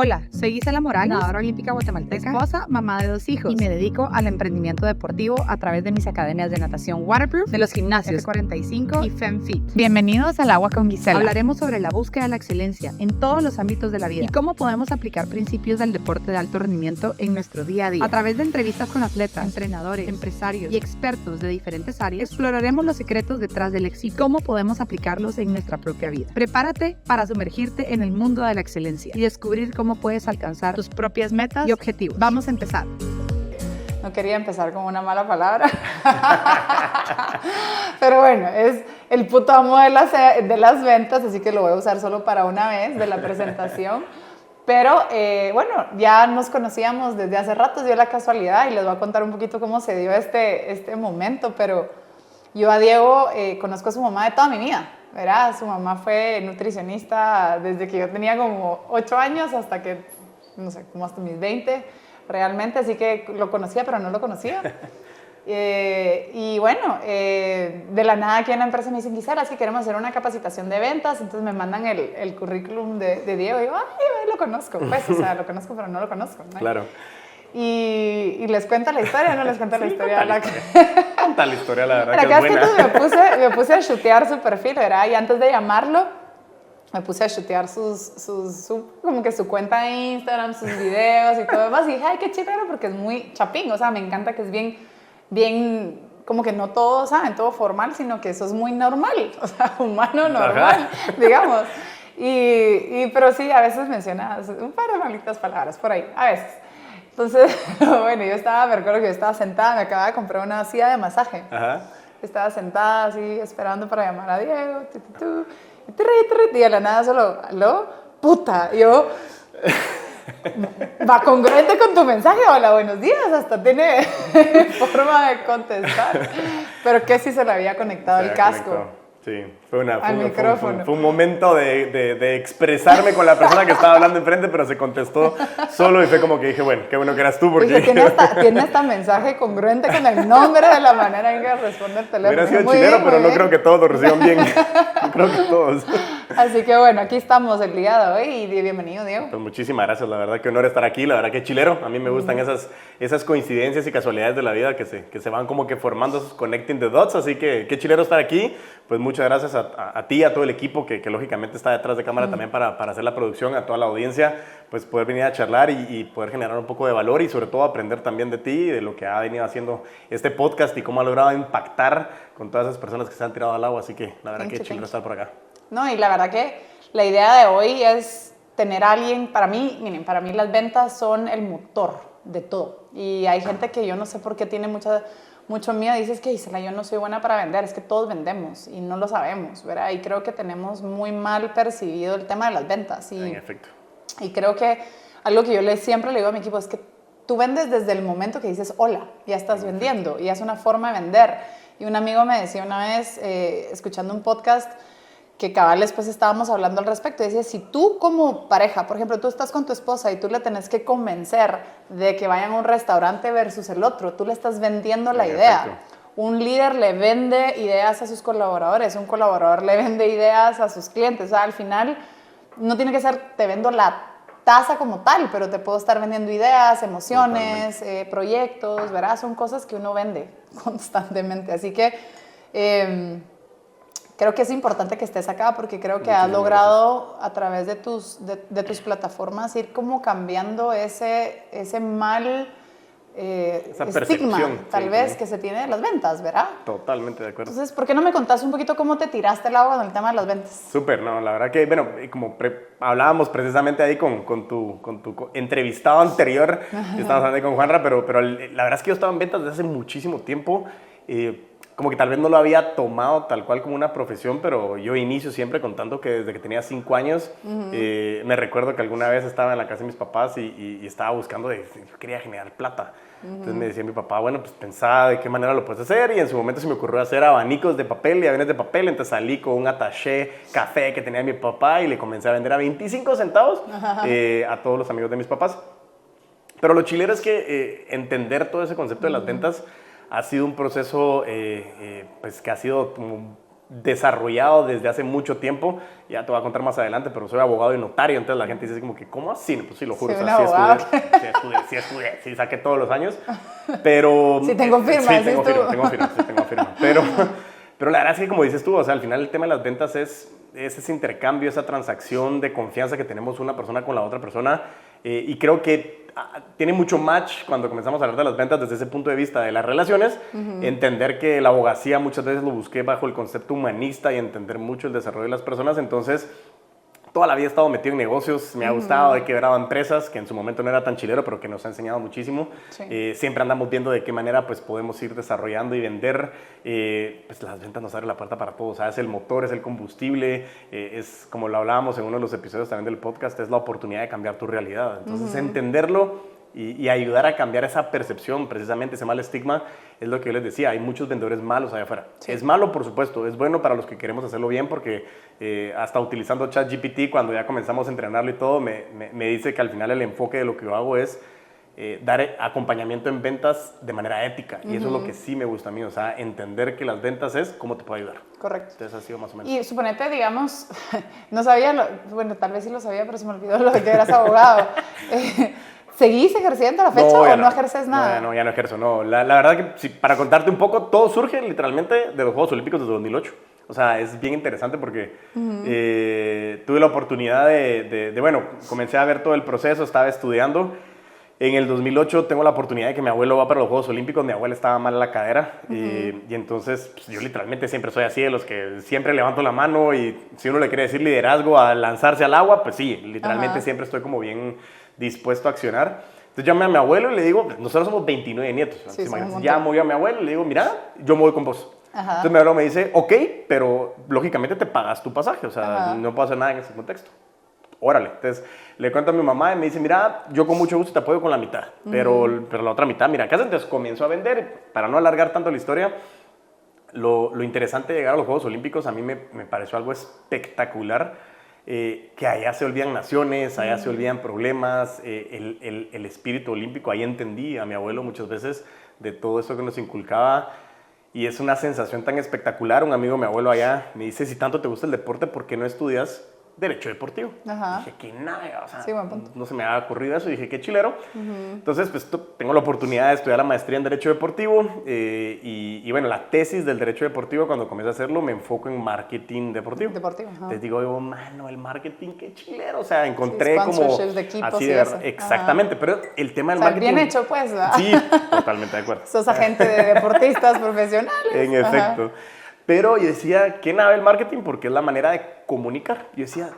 Hola, soy Gisela Morales, nadadora olímpica guatemalteca, esposa, mamá de 2 hijos y me dedico al emprendimiento deportivo a través de mis academias de natación Waterproof, de los gimnasios F45 y FemFit. Bienvenidos al Agua con Gisela. Hablaremos sobre la búsqueda de la excelencia en todos los ámbitos de la vida y cómo podemos aplicar principios del deporte de alto rendimiento en nuestro día a día. A través de entrevistas con atletas, entrenadores, empresarios y expertos de diferentes áreas, exploraremos los secretos detrás del éxito y cómo podemos aplicarlos en nuestra propia vida. Prepárate para sumergirte en el mundo de la excelencia y descubrir cómo puedes alcanzar tus propias metas y objetivos. Vamos a empezar. No quería empezar con una mala palabra, pero bueno, es el puto amo de las ventas, así que lo voy a usar solo para una vez de la presentación. Pero bueno, ya nos conocíamos desde hace rato, dio la casualidad y les voy a contar un poquito cómo se dio este momento, pero yo a Diego conozco a su mamá de toda mi vida, ¿verdad? Su mamá fue nutricionista desde que yo tenía como 8 años hasta que, no sé, como hasta mis 20 realmente, así que lo conocía, pero no lo conocía. Y bueno, de la nada aquí en la empresa me dicen, Gisela, es que queremos hacer una capacitación de ventas, entonces me mandan el currículum de Diego y yo, ay, lo conozco, pues, o sea, lo conozco, pero no lo conozco, ¿no? Claro. Y les cuenta la historia, no les cuenta la historia. Cuenta la historia, la verdad, que es buena. Entonces me puse a chutear su perfil, ¿verdad? Y antes de llamarlo, me puse a chutear como que su cuenta de Instagram, sus videos y todo demás. Y dije, ay, qué chileno, porque es muy chapín. O sea, me encanta que es bien, como que no todo, ¿saben? Todo formal, sino que eso es muy normal. O sea, humano normal, digamos. Pero sí, a veces mencionas un par de malitas palabras por ahí, a veces. Entonces, bueno, me recuerdo que yo estaba sentada, me acababa de comprar una silla de masaje. Ajá. Estaba sentada así, esperando para llamar a Diego, y de la nada solo, ¿aló? ¡Puta! Yo, va congruente con tu mensaje, hola, buenos días, hasta tiene forma de contestar. Pero que sí se le había conectado el casco. Sí, fue un momento de expresarme con la persona que estaba hablando enfrente, pero se contestó solo y fue como que dije, bueno, qué bueno que eras tú. Porque dije, tiene esta mensaje congruente con el nombre de la manera en que responde el teléfono. Hubiera sido chileno, pero no creo que todos lo reciban bien. No creo que todos. Así que bueno, aquí estamos el día de hoy y bienvenido, Diego. Pues muchísimas gracias, la verdad que honor estar aquí, la verdad que chilero. A mí me gustan esas coincidencias y casualidades de la vida que se van como que formando esos connecting the dots, así que qué chilero estar aquí. Pues muchas gracias a ti, a todo el equipo que lógicamente está detrás de cámara también para hacer la producción, a toda la audiencia, pues poder venir a charlar y poder generar un poco de valor y sobre todo aprender también de ti y de lo que ha venido haciendo este podcast y cómo ha logrado impactar con todas esas personas que se han tirado al agua, así que la verdad que chingón estar por acá. No, y la verdad que la idea de hoy es tener a alguien, para mí las ventas son el motor de todo y hay gente que yo no sé por qué tiene mucho miedo, dices que Gisela, yo no soy buena para vender, es que todos vendemos y no lo sabemos, ¿verdad? Y creo que tenemos muy mal percibido el tema de las ventas. En efecto. Y creo que algo que yo siempre le digo a mi equipo es que tú vendes desde el momento que dices hola, ya estás vendiendo y es una forma de vender. Y un amigo me decía una vez, escuchando un podcast, que cabal después estábamos hablando al respecto, y decía, si tú como pareja, por ejemplo, tú estás con tu esposa y tú le tenés que convencer de que vayan a un restaurante versus el otro, tú le estás vendiendo la idea. Un líder le vende ideas a sus colaboradores, un colaborador le vende ideas a sus clientes, o sea, al final no tiene que ser, te vendo la taza como tal, pero te puedo estar vendiendo ideas, emociones, proyectos, ¿verdad? Son cosas que uno vende constantemente, así que creo que es importante que estés acá porque creo que has logrado a través de tus plataformas ir como cambiando ese mal estigma, tal vez, que se tiene de las ventas, ¿verdad? Totalmente de acuerdo. Entonces, ¿por qué no me contás un poquito cómo te tiraste el agua con el tema de las ventas? Súper, no, la verdad que, bueno, como hablábamos precisamente ahí con tu entrevistado anterior, estábamos hablando ahí con Juanra, pero la verdad es que yo estaba en ventas desde hace muchísimo tiempo, como que tal vez no lo había tomado tal cual como una profesión, pero yo inicio siempre contando que desde que tenía 5 años, me recuerdo que alguna vez estaba en la casa de mis papás y estaba buscando, yo quería generar plata. Entonces me decía mi papá, bueno, pues pensaba de qué manera lo puedes hacer y en su momento se me ocurrió hacer abanicos de papel y aviones de papel, entonces salí con un attaché café que tenía mi papá y le comencé a vender a 25 centavos a todos los amigos de mis papás. Pero lo chilero es que entender todo ese concepto de las ventas ha sido un proceso pues, que ha sido como desarrollado desde hace mucho tiempo. Ya te voy a contar más adelante, pero soy abogado y notario, entonces la gente dice así como que, ¿cómo así? No, pues sí, lo juro, Sí, o sea, sí estudié, sí saqué todos los años, pero... Sí tengo firma, sí, tengo firma, pero la verdad es que como dices tú, o sea, al final el tema de las ventas es ese intercambio, esa transacción de confianza que tenemos una persona con la otra persona, y creo que tiene mucho match cuando comenzamos a hablar de las ventas desde ese punto de vista de las relaciones, entender que la abogacía muchas veces lo busqué bajo el concepto humanista y entender mucho el desarrollo de las personas, entonces toda la vida he estado metido en negocios, me ha gustado, he quebrado empresas, que en su momento no era tan chilero, pero que nos ha enseñado muchísimo. Sí. Siempre andamos viendo de qué manera pues, podemos ir desarrollando y vender. Pues las ventas nos abren la puerta para todo, o sea, es el motor, es el combustible, es como lo hablábamos en uno de los episodios también del podcast, es la oportunidad de cambiar tu realidad. Entonces, entenderlo y ayudar a cambiar esa percepción, precisamente ese mal estigma, es lo que yo les decía, hay muchos vendedores malos allá afuera. Sí. Es malo, por supuesto, es bueno para los que queremos hacerlo bien, porque hasta utilizando ChatGPT, cuando ya comenzamos a entrenarlo y todo, me dice que al final el enfoque de lo que yo hago es dar acompañamiento en ventas de manera ética, y eso es lo que sí me gusta a mí, o sea, entender que las ventas es cómo te puedo ayudar. Correcto. Entonces ha sido más o menos. Y suponete, digamos, no sabía, bueno, tal vez sí lo sabía, pero se me olvidó lo de que eras abogado. ¿Seguís ejerciendo a la fecha o no ejerces nada? No, ya no ejerzo, no. La verdad que, sí, para contarte un poco, todo surge literalmente de los Juegos Olímpicos de 2008. O sea, es bien interesante porque tuve la oportunidad bueno, comencé a ver todo el proceso, estaba estudiando. En el 2008 tengo la oportunidad de que mi abuelo va para los Juegos Olímpicos, mi abuela estaba mal en la cadera, y entonces pues, yo literalmente siempre soy así, de los que siempre levanto la mano, y si uno le quiere decir liderazgo a lanzarse al agua, pues sí, literalmente siempre estoy como bien dispuesto a accionar. Entonces llamo a mi abuelo y le digo, nosotros somos 29 nietos, sí, llamo yo a mi abuelo y le digo, mira, yo me voy con vos. Entonces mi abuelo me dice, ok, pero lógicamente te pagas tu pasaje, o sea, no puedo hacer nada en ese contexto. Órale, entonces le cuento a mi mamá y me dice, mira, yo con mucho gusto te apoyo con la mitad, pero la otra mitad, mira, ¿qué haces? Entonces comienzo a vender. Para no alargar tanto la historia, lo interesante de llegar a los Juegos Olímpicos a mí me pareció algo espectacular. Que allá se olvidan naciones, allá se olvidan problemas, el espíritu olímpico, ahí entendí a mi abuelo muchas veces de todo eso que nos inculcaba, y es una sensación tan espectacular. Un amigo de mi abuelo allá me dice, si tanto te gusta el deporte, ¿por qué no estudias Derecho Deportivo? Dije, que nada, o sea, sí, no se me había ocurrido eso, dije, qué chilero. Entonces, pues tengo la oportunidad de estudiar la maestría en Derecho Deportivo, y bueno, la tesis del Derecho Deportivo, cuando comencé a hacerlo, me enfoco en marketing deportivo. Entonces digo, mano, el marketing, qué chilero, o sea, encontré como... de equipos así y eso. Exactamente, pero el tema del marketing... bien hecho, pues, ¿verdad? Sí, totalmente de acuerdo. Sos agente de deportistas profesionales. En efecto. Pero yo decía, ¿qué nave el marketing? Porque es la manera de comunicar. Yo decía,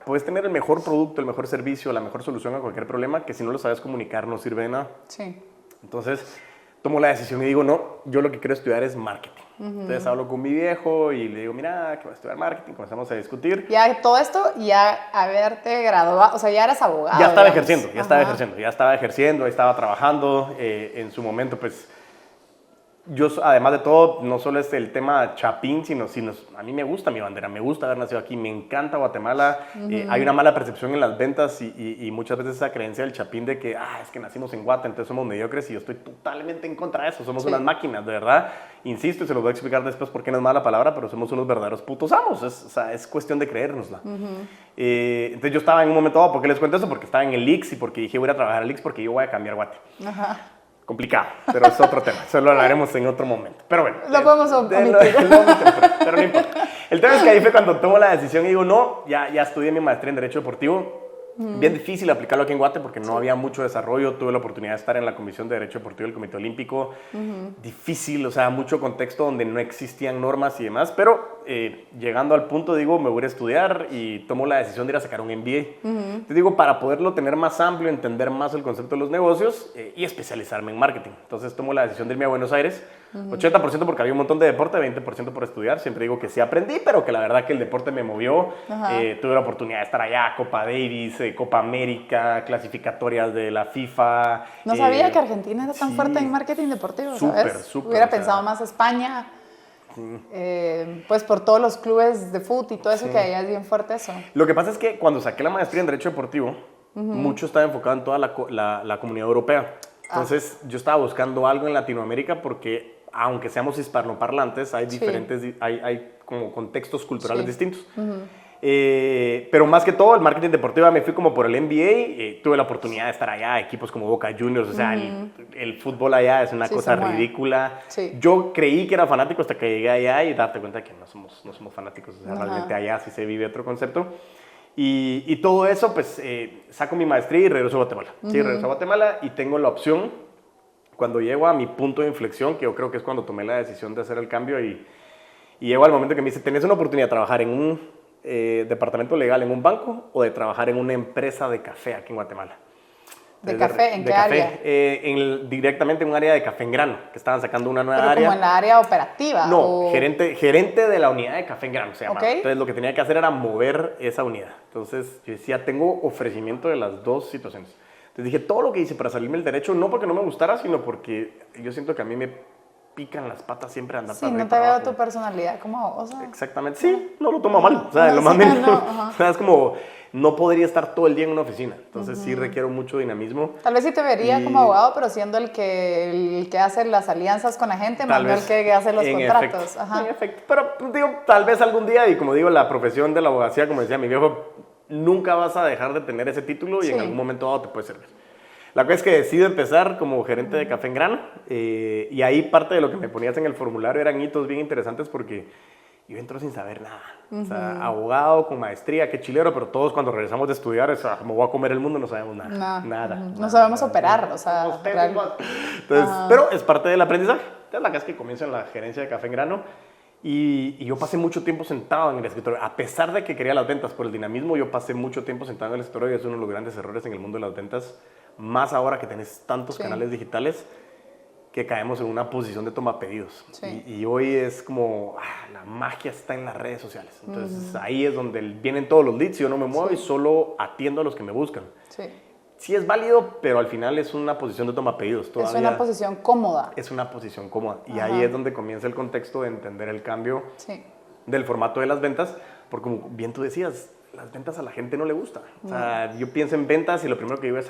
puedes tener el mejor producto, el mejor servicio, la mejor solución a cualquier problema, que si no lo sabes comunicar no sirve de nada. Sí. Entonces, tomo la decisión y digo, no, yo lo que quiero estudiar es marketing. Entonces hablo con mi viejo y le digo, mira, que voy a estudiar marketing, comenzamos a discutir. Ya todo esto, ya haberte graduado, o sea, ya eras abogado. Ya estaba ejerciendo, ya estaba ejerciendo, estaba trabajando. En su momento, pues, yo, además de todo, no solo es el tema chapín, sino a mí me gusta mi bandera, me gusta haber nacido aquí, me encanta Guatemala. Hay una mala percepción en las ventas y muchas veces esa creencia del chapín de que es que nacimos en Guate, entonces somos mediocres, y yo estoy totalmente en contra de eso. Somos unas máquinas, de verdad. Insisto, y se los voy a explicar después por qué no es mala palabra, pero somos unos verdaderos putos amos. Es cuestión de creérnosla. Entonces yo estaba en un momento, ¿por qué les cuento eso? Porque estaba en el IX y porque dije, voy a trabajar al IX porque yo voy a cambiar Guate. Complicado, pero es otro tema, eso lo hablaremos en otro momento. Pero bueno, lo podemos omitir. Pero no importa. El tema es que ahí fue cuando tomo la decisión y digo, no, ya estudié mi maestría en Derecho Deportivo. Bien difícil aplicarlo aquí en Guate porque no había mucho desarrollo. Tuve la oportunidad de estar en la Comisión de Derecho Deportivo del Comité Olímpico. Difícil, o sea, mucho contexto donde no existían normas y demás, pero llegando al punto, digo, me voy a estudiar y tomo la decisión de ir a sacar un MBA. Te digo, para poderlo tener más amplio, entender más el concepto de los negocios y especializarme en marketing. Entonces tomo la decisión de irme a Buenos Aires, 80% porque había un montón de deporte, 20% por estudiar. Siempre digo que sí aprendí, pero que la verdad que el deporte me movió. Tuve la oportunidad de estar allá, Copa Davis, Copa América, clasificatorias de la FIFA. No sabía que Argentina era tan fuerte en marketing deportivo, ¿sabes? Hubiera pensado más España. Pues por todos los clubes de fútbol y todo eso, que allá es bien fuerte eso. Lo que pasa es que cuando saqué la maestría en Derecho Deportivo, mucho estaba enfocado en toda la comunidad europea. Entonces yo estaba buscando algo en Latinoamérica porque aunque seamos hispanoparlantes, hay diferentes, hay como contextos culturales distintos. Pero más que todo, el marketing deportivo me fui como por el NBA, tuve la oportunidad de estar allá, equipos como Boca Juniors, o sea, el fútbol allá es una cosa ridícula. Yo creí que era fanático hasta que llegué allá y darte cuenta que no somos fanáticos, o sea, realmente allá sí se vive otro concepto. Y todo eso, pues, saco mi maestría y regreso a Guatemala. Sí, regreso a Guatemala y tengo la opción, cuando llego a mi punto de inflexión, que yo creo que es cuando tomé la decisión de hacer el cambio y llego al momento que me dice, ¿tenés una oportunidad de trabajar en un departamento legal en un banco o de trabajar en una empresa de café aquí en Guatemala? ¿De café? ¿En qué área? Directamente en un área de café en grano, que estaban sacando una nueva área. ¿Pero como en la área operativa? No, gerente de la unidad de café en grano se llamaba. Entonces lo que tenía que hacer era mover esa unidad. Entonces yo decía, tengo ofrecimiento de las dos situaciones. Entonces dije, todo lo que hice para salirme del derecho, no porque no me gustara, sino porque yo siento que a mí me pican las patas siempre andar para arriba. Sí, no te veo tu personalidad como, o sea... Exactamente, sí, no lo tomo mal, o sea, lo más mínimo. O sea, es como, no podría estar todo el día en una oficina, entonces sí requiero mucho dinamismo. Tal vez sí te vería como abogado, pero siendo el que hace las alianzas con la gente, más no el que hace los contratos. En efecto, pero digo, tal vez algún día, y como digo, la profesión de la abogacía, como decía mi viejo, nunca vas a dejar de tener ese título y en algún momento dado te puede servir. La cosa es que decido empezar como gerente de café en grano y ahí parte de lo que me ponías en el formulario eran hitos bien interesantes porque yo entro sin saber nada. O sea, abogado con maestría, qué chilero, pero todos cuando regresamos de estudiar, o sea, me voy a comer el mundo, no sabemos nada. No sabemos operar, o sea... Entonces, pero es parte del aprendizaje. Entonces, la cosa es que comienzo en la gerencia de café en grano y yo pasé mucho tiempo sentado en el escritorio. A pesar de que quería las ventas por el dinamismo, yo pasé mucho tiempo sentado en el escritorio y es uno de los grandes errores en el mundo de las ventas. Más ahora que tenés tantos canales digitales que caemos en una posición de toma pedidos. Y hoy es como, la magia está en las redes sociales. Entonces ahí es donde vienen todos los leads y yo no me muevo y solo atiendo a los que me buscan. Sí es válido, pero al final es una posición de toma pedidos. Todavía es una posición cómoda. Es una posición cómoda. Y ahí es donde comienza el contexto de entender el cambio del formato de las ventas. Porque como bien tú decías, las ventas a la gente no le gusta. O sea, yo pienso en ventas y lo primero que digo es,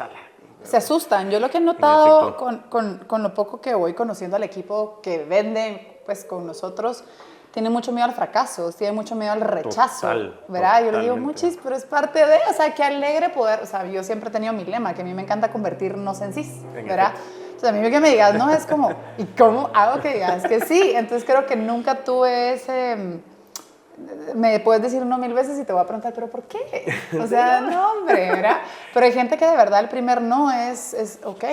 se asustan. Yo lo que he notado con lo poco que voy conociendo al equipo que vende pues, con nosotros, tiene mucho miedo al fracaso, tiene mucho miedo al rechazo, ¿verdad? Yo le digo, muchis, pero es parte de, o sea, qué alegre poder, o sea, yo siempre he tenido mi lema, que a mí me encanta convertirnos en sí, ¿verdad? Entonces, a mí que me digas, no, es como, ¿y cómo hago que digas que sí? Entonces, creo que nunca tuve ese... Me puedes decir 1000 veces y te voy a preguntar, ¿pero por qué? O sea, no, hombre, ¿verdad? Pero hay gente que de verdad el primer no es ok,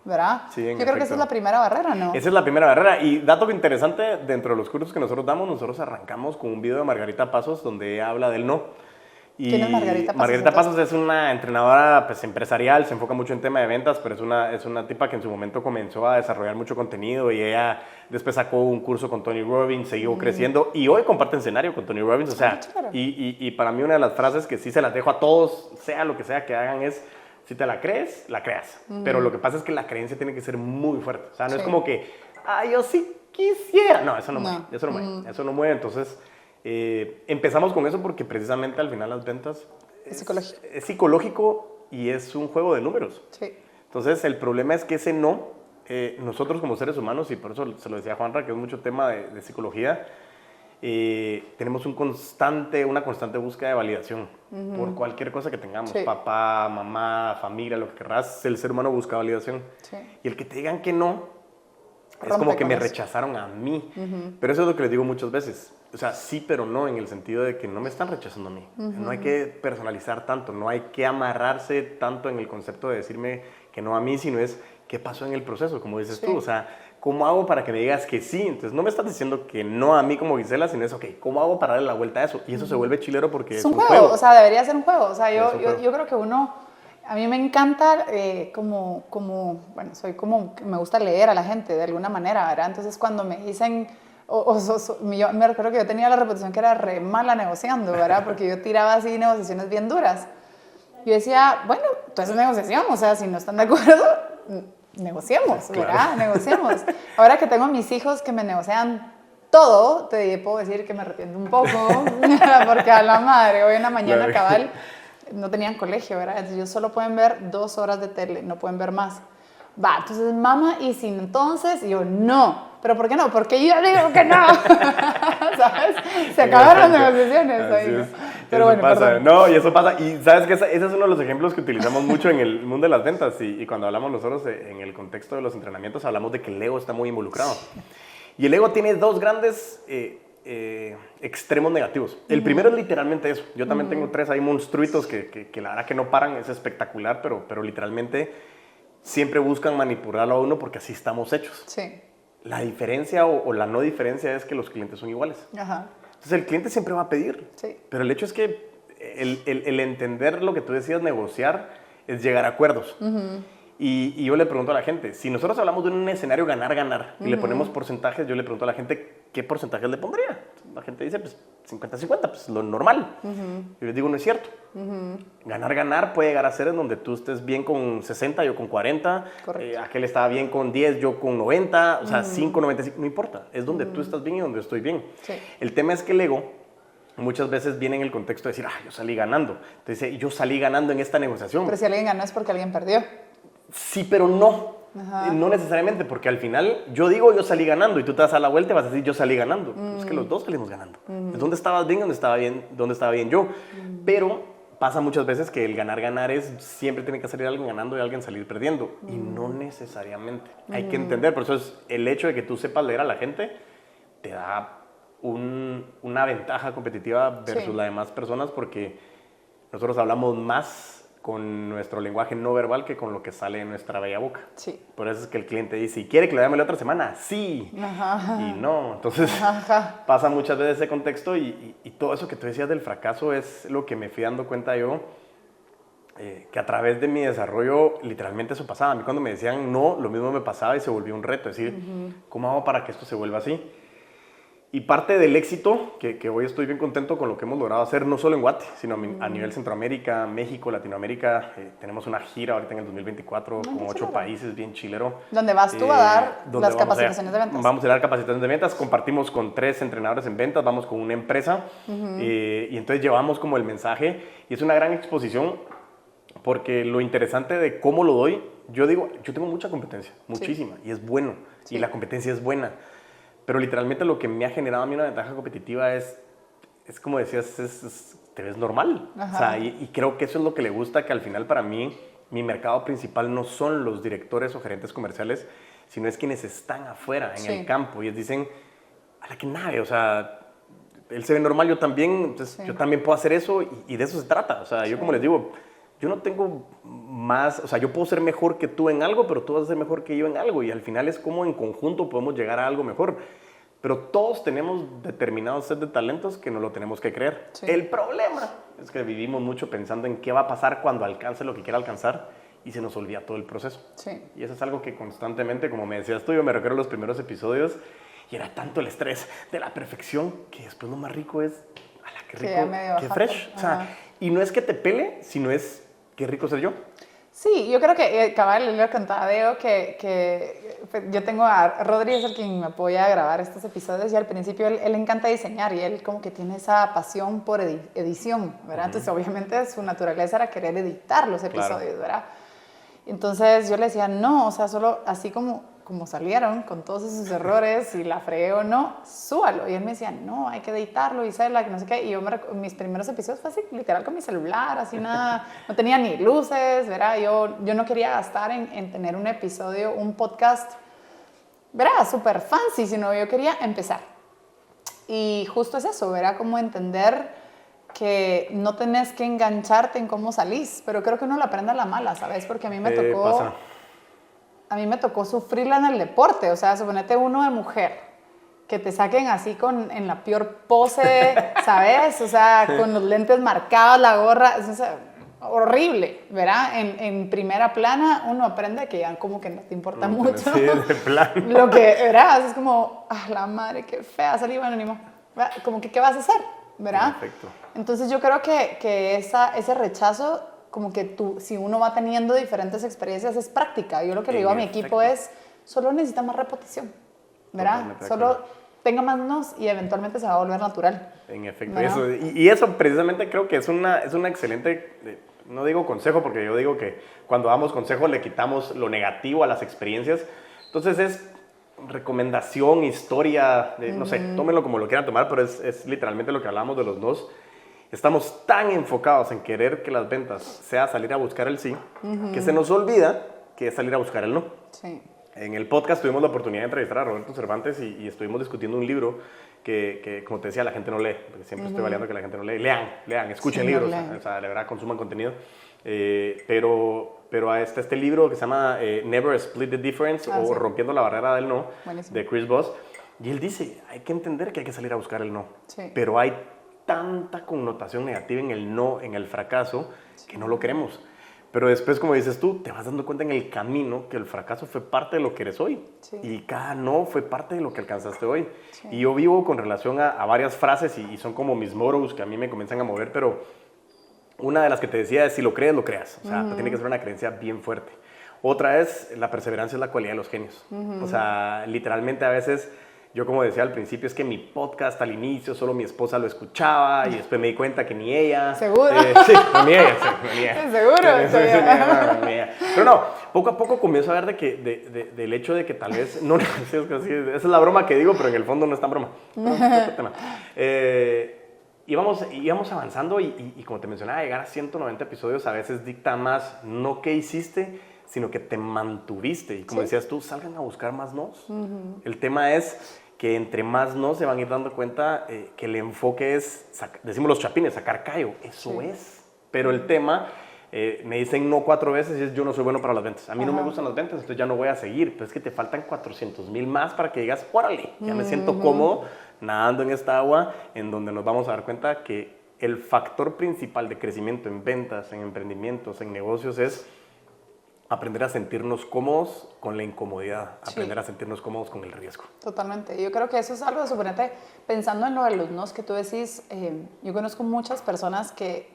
¿verdad? Sí, yo creo que esa es la primera barrera, ¿no? Esa es la primera barrera. Y dato interesante, dentro de los cursos que nosotros damos, nosotros arrancamos con un video de Margarita Pasos donde ella habla del no. ¿Quién es Margarita Pasos? Margarita Pasos es una entrenadora pues, empresarial, se enfoca mucho en tema de ventas, pero es una tipa que en su momento comenzó a desarrollar mucho contenido y ella después sacó un curso con Tony Robbins, siguió creciendo y hoy comparte escenario con Tony Robbins. O sea, y para mí una de las frases que sí se las dejo a todos, sea lo que sea que hagan, es si te la crees, la creas. Pero lo que pasa es que la creencia tiene que ser muy fuerte. O sea, no es como que, yo sí quisiera. No, eso no mueve. Eso no mueve. Entonces... empezamos con eso porque precisamente al final las ventas es psicológico y es un juego de números. Entonces el problema es que ese no, nosotros como seres humanos, y por eso se lo decía Juanra, que es mucho tema de psicología, tenemos una constante búsqueda de validación por cualquier cosa que tengamos, papá, mamá, familia, lo que querrás, el ser humano busca validación. Y el que te digan que no, es como que me rechazaron a mí. Pero eso es lo que les digo muchas veces. O sea, sí, pero no, en el sentido de que no me están rechazando a mí. No hay que personalizar tanto, no hay que amarrarse tanto en el concepto de decirme que no a mí, sino es qué pasó en el proceso, como dices tú. O sea, ¿cómo hago para que me digas que sí? Entonces, no me estás diciendo que no a mí como Gisela, sino es, ok, ¿cómo hago para darle la vuelta a eso? Y eso se vuelve chilero porque es un juego. O sea, debería ser un juego. O sea, yo creo que uno... A mí me encanta bueno, me gusta leer a la gente de alguna manera, ¿verdad? Entonces, cuando me dicen... yo me recuerdo que yo tenía la reputación que era re mala negociando, ¿verdad? Porque yo tiraba así negociaciones bien duras. Yo decía, bueno, entonces negociación, o sea, si no están de acuerdo, negociemos, ¿verdad? Negociemos. Ahora que tengo a mis hijos que me negocian todo, te puedo decir que me arrepiento un poco, porque a la madre, hoy en la mañana cabal, no tenían colegio, ¿verdad? Entonces ellos solo pueden ver 2 horas de tele, no pueden ver más. Va, entonces, mamá, y si entonces, y yo, no. ¿Pero por qué no? Porque yo digo que no. ¿Sabes? Se acabaron las negociaciones ahí, ¿no? Pero eso bueno, pasa. perdón. No, y eso pasa. Y sabes que ese es uno de los ejemplos que utilizamos mucho en el mundo de las ventas. Y cuando hablamos nosotros en el contexto de los entrenamientos, hablamos de que el ego está muy involucrado. Y el ego tiene dos grandes extremos negativos. El primero es literalmente eso. Yo también tengo 3 ahí monstruitos que la verdad que no paran. Es espectacular, pero literalmente siempre buscan manipularlo a uno porque así estamos hechos. Sí. La diferencia o la no diferencia es que los clientes son iguales. Ajá. Entonces el cliente siempre va a pedir. Sí. Pero el hecho es que el entender lo que tú decías, negociar, es llegar a acuerdos. Y yo le pregunto a la gente, si nosotros hablamos de un escenario ganar-ganar y le ponemos porcentajes, yo le pregunto a la gente, ¿qué porcentajes le pondría? La gente dice, pues 50-50, pues lo normal. Yo les digo, no es cierto. Ganar-ganar puede llegar a ser en donde tú estés bien con 60, yo con 40, aquel estaba bien con 10, yo con 90, o sea, 5, 95, no importa. Es donde tú estás bien y donde estoy bien. Sí. El tema es que el ego muchas veces viene en el contexto de decir, yo salí ganando. Entonces, yo salí ganando en esta negociación. Pero si alguien ganó es porque alguien perdió. Sí, pero no. Ajá. No necesariamente, porque al final yo digo yo salí ganando y tú te das a la vuelta y vas a decir yo salí ganando. Es que los dos salimos ganando. Es donde estabas bien, donde estaba bien yo. Pero pasa muchas veces que el ganar es siempre tiene que salir alguien ganando y alguien salir perdiendo. Y no necesariamente. Hay que entender, por eso es el hecho de que tú sepas leer a la gente te da una ventaja competitiva versus las demás personas, porque nosotros hablamos más con nuestro lenguaje no verbal que con lo que sale de nuestra bella boca. Sí. Por eso es que el cliente dice, ¿y quiere que le llame la otra semana? Sí. Ajá. Y no. Entonces, pasa muchas veces ese contexto y todo eso que tú decías del fracaso es lo que me fui dando cuenta yo, que a través de mi desarrollo, literalmente eso pasaba. A mí cuando me decían no, lo mismo me pasaba y se volvió un reto. Es decir, ¿cómo hago para que esto se vuelva así? Y parte del éxito, que hoy estoy bien contento con lo que hemos logrado hacer, no solo en Guate, sino a nivel Centroamérica, México, Latinoamérica. Tenemos una gira ahorita en el 2024 con 8 países, bien chilero. ¿Dónde vas tú a dar las capacitaciones de ventas? Vamos a dar capacitaciones de ventas, compartimos con 3 entrenadores en ventas, vamos con una empresa y entonces llevamos como el mensaje y es una gran exposición porque lo interesante de cómo lo doy, yo digo, yo tengo mucha competencia, muchísima, y es bueno, y la competencia es buena. Pero literalmente lo que me ha generado a mí una ventaja competitiva es como decías, te ves normal. O sea, y creo que eso es lo que le gusta, que al final para mí, mi mercado principal no son los directores o gerentes comerciales, sino es quienes están afuera, en el campo. Y ellos dicen, a la que nave, o sea, él se ve normal, yo también, entonces yo también puedo hacer eso y de eso se trata. O sea, yo como les digo, yo no tengo más, o sea, yo puedo ser mejor que tú en algo, pero tú vas a ser mejor que yo en algo. Y al final es como en conjunto podemos llegar a algo mejor. Pero todos tenemos determinados set de talentos que no lo tenemos que creer. Sí. El problema es que vivimos mucho pensando en qué va a pasar cuando alcance lo que quiera alcanzar y se nos olvida todo el proceso. Sí. Y eso es algo que constantemente, como me decías tú, yo me recuerdo los primeros episodios y era tanto el estrés de la perfección que después lo más rico es, ¡ala, qué rico, qué fresh! O sea, y no es que te pele, sino es, qué rico ser yo. Sí, yo creo que cabal le contaba a Diego que yo tengo a Rodri, es el quien me apoya a grabar estos episodios, y al principio él le encanta diseñar y él como que tiene esa pasión por edición, ¿verdad? Entonces obviamente su naturaleza era querer editar los episodios, ¿verdad? Entonces yo le decía, no, o sea, solo así como salieron, con todos esos errores, y la fregué o no, súbalo. Y él me decía, no, hay que editarlo, y que no sé qué. Y yo mis primeros episodios fue así, literal con mi celular, así nada, no tenía ni luces, ¿verdad? Yo no quería gastar en tener un episodio, un podcast, ¿verdad? Súper fancy, sino yo quería empezar. Y justo es eso, ¿verdad? Como entender que no tenés que engancharte en cómo salís, pero creo que uno lo aprende a la mala, ¿sabes? Porque a mí me tocó... A mí me tocó sufrirla en el deporte, o sea, suponete uno de mujer, que te saquen así en la peor pose, ¿sabes? O sea, con los lentes marcados, la gorra, o sea, horrible, ¿verdad? En primera plana uno aprende que ya como que no te importa mucho. Sí, de plano. Lo que, ¿verdad? Es como, la madre, qué fea salí, bueno, ni modo. Como que, ¿qué vas a hacer? ¿Verdad? Perfecto. Entonces yo creo que ese rechazo, como que si uno va teniendo diferentes experiencias, es práctica. Yo lo que le digo a mi equipo es, solo necesita más repetición, ¿verdad? Solo tenga más nos y eventualmente se va a volver natural. En efecto, eso, y eso precisamente creo que es una excelente no digo consejo porque yo digo que cuando damos consejo le quitamos lo negativo a las experiencias. Entonces es recomendación, historia, no sé, tómenlo como lo quieran tomar, pero es literalmente lo que hablamos de los nos. Estamos tan enfocados en querer que las ventas sea salir a buscar el sí, que se nos olvida que es salir a buscar el no. Sí. En el podcast tuvimos la oportunidad de entrevistar a Roberto Cervantes y estuvimos discutiendo un libro que, como te decía, la gente no lee, porque siempre estoy valiendo que la gente no lee. Lean, escuchen libros, o sea, de verdad, consuman contenido. Pero este libro que se llama Never Split the Difference o Rompiendo la Barrera del No, de Chris Voss, y él dice, hay que entender que hay que salir a buscar el no, pero hay tanta connotación negativa en el no, en el fracaso, que no lo queremos. Pero después, como dices tú, te vas dando cuenta en el camino que el fracaso fue parte de lo que eres hoy. Y cada no fue parte de lo que alcanzaste hoy. Y yo vivo con relación a varias frases y son como mis moros que a mí me comienzan a mover, pero una de las que te decía es, si lo crees, lo creas. O sea, tiene que ser una creencia bien fuerte. Otra es, la perseverancia es la cualidad de los genios. O sea, literalmente a veces... Yo, como decía al principio, es que mi podcast al inicio solo mi esposa lo escuchaba y después me di cuenta que ni ella. ¿Seguro? Sí, ni ella. ¿Seguro? Ni ella. Pero no, poco a poco comienzo a ver del hecho de que tal vez, no, esa es la broma que digo, pero en el fondo no es tan broma. Íbamos avanzando y como te mencionaba, llegar a 190 episodios a veces dicta más no qué hiciste, sino que te mantuviste. Y como decías tú, salgan a buscar más nos. El tema es que entre más nos se van a ir dando cuenta que el enfoque es, decimos los chapines, sacar callo. Eso es. Pero el tema, me dicen no 4 veces y es yo no soy bueno para las ventas. A mí no me gustan las ventas, entonces ya no voy a seguir. Pero es que te faltan 400,000 más para que digas, órale, ya me siento cómodo nadando en esta agua, en donde nos vamos a dar cuenta que el factor principal de crecimiento en ventas, en emprendimientos, en negocios es aprender a sentirnos cómodos con la incomodidad, aprender a sentirnos cómodos con el riesgo. Totalmente. Yo creo que eso es algo, suponete, pensando en lo de los nos que tú decís, yo conozco muchas personas que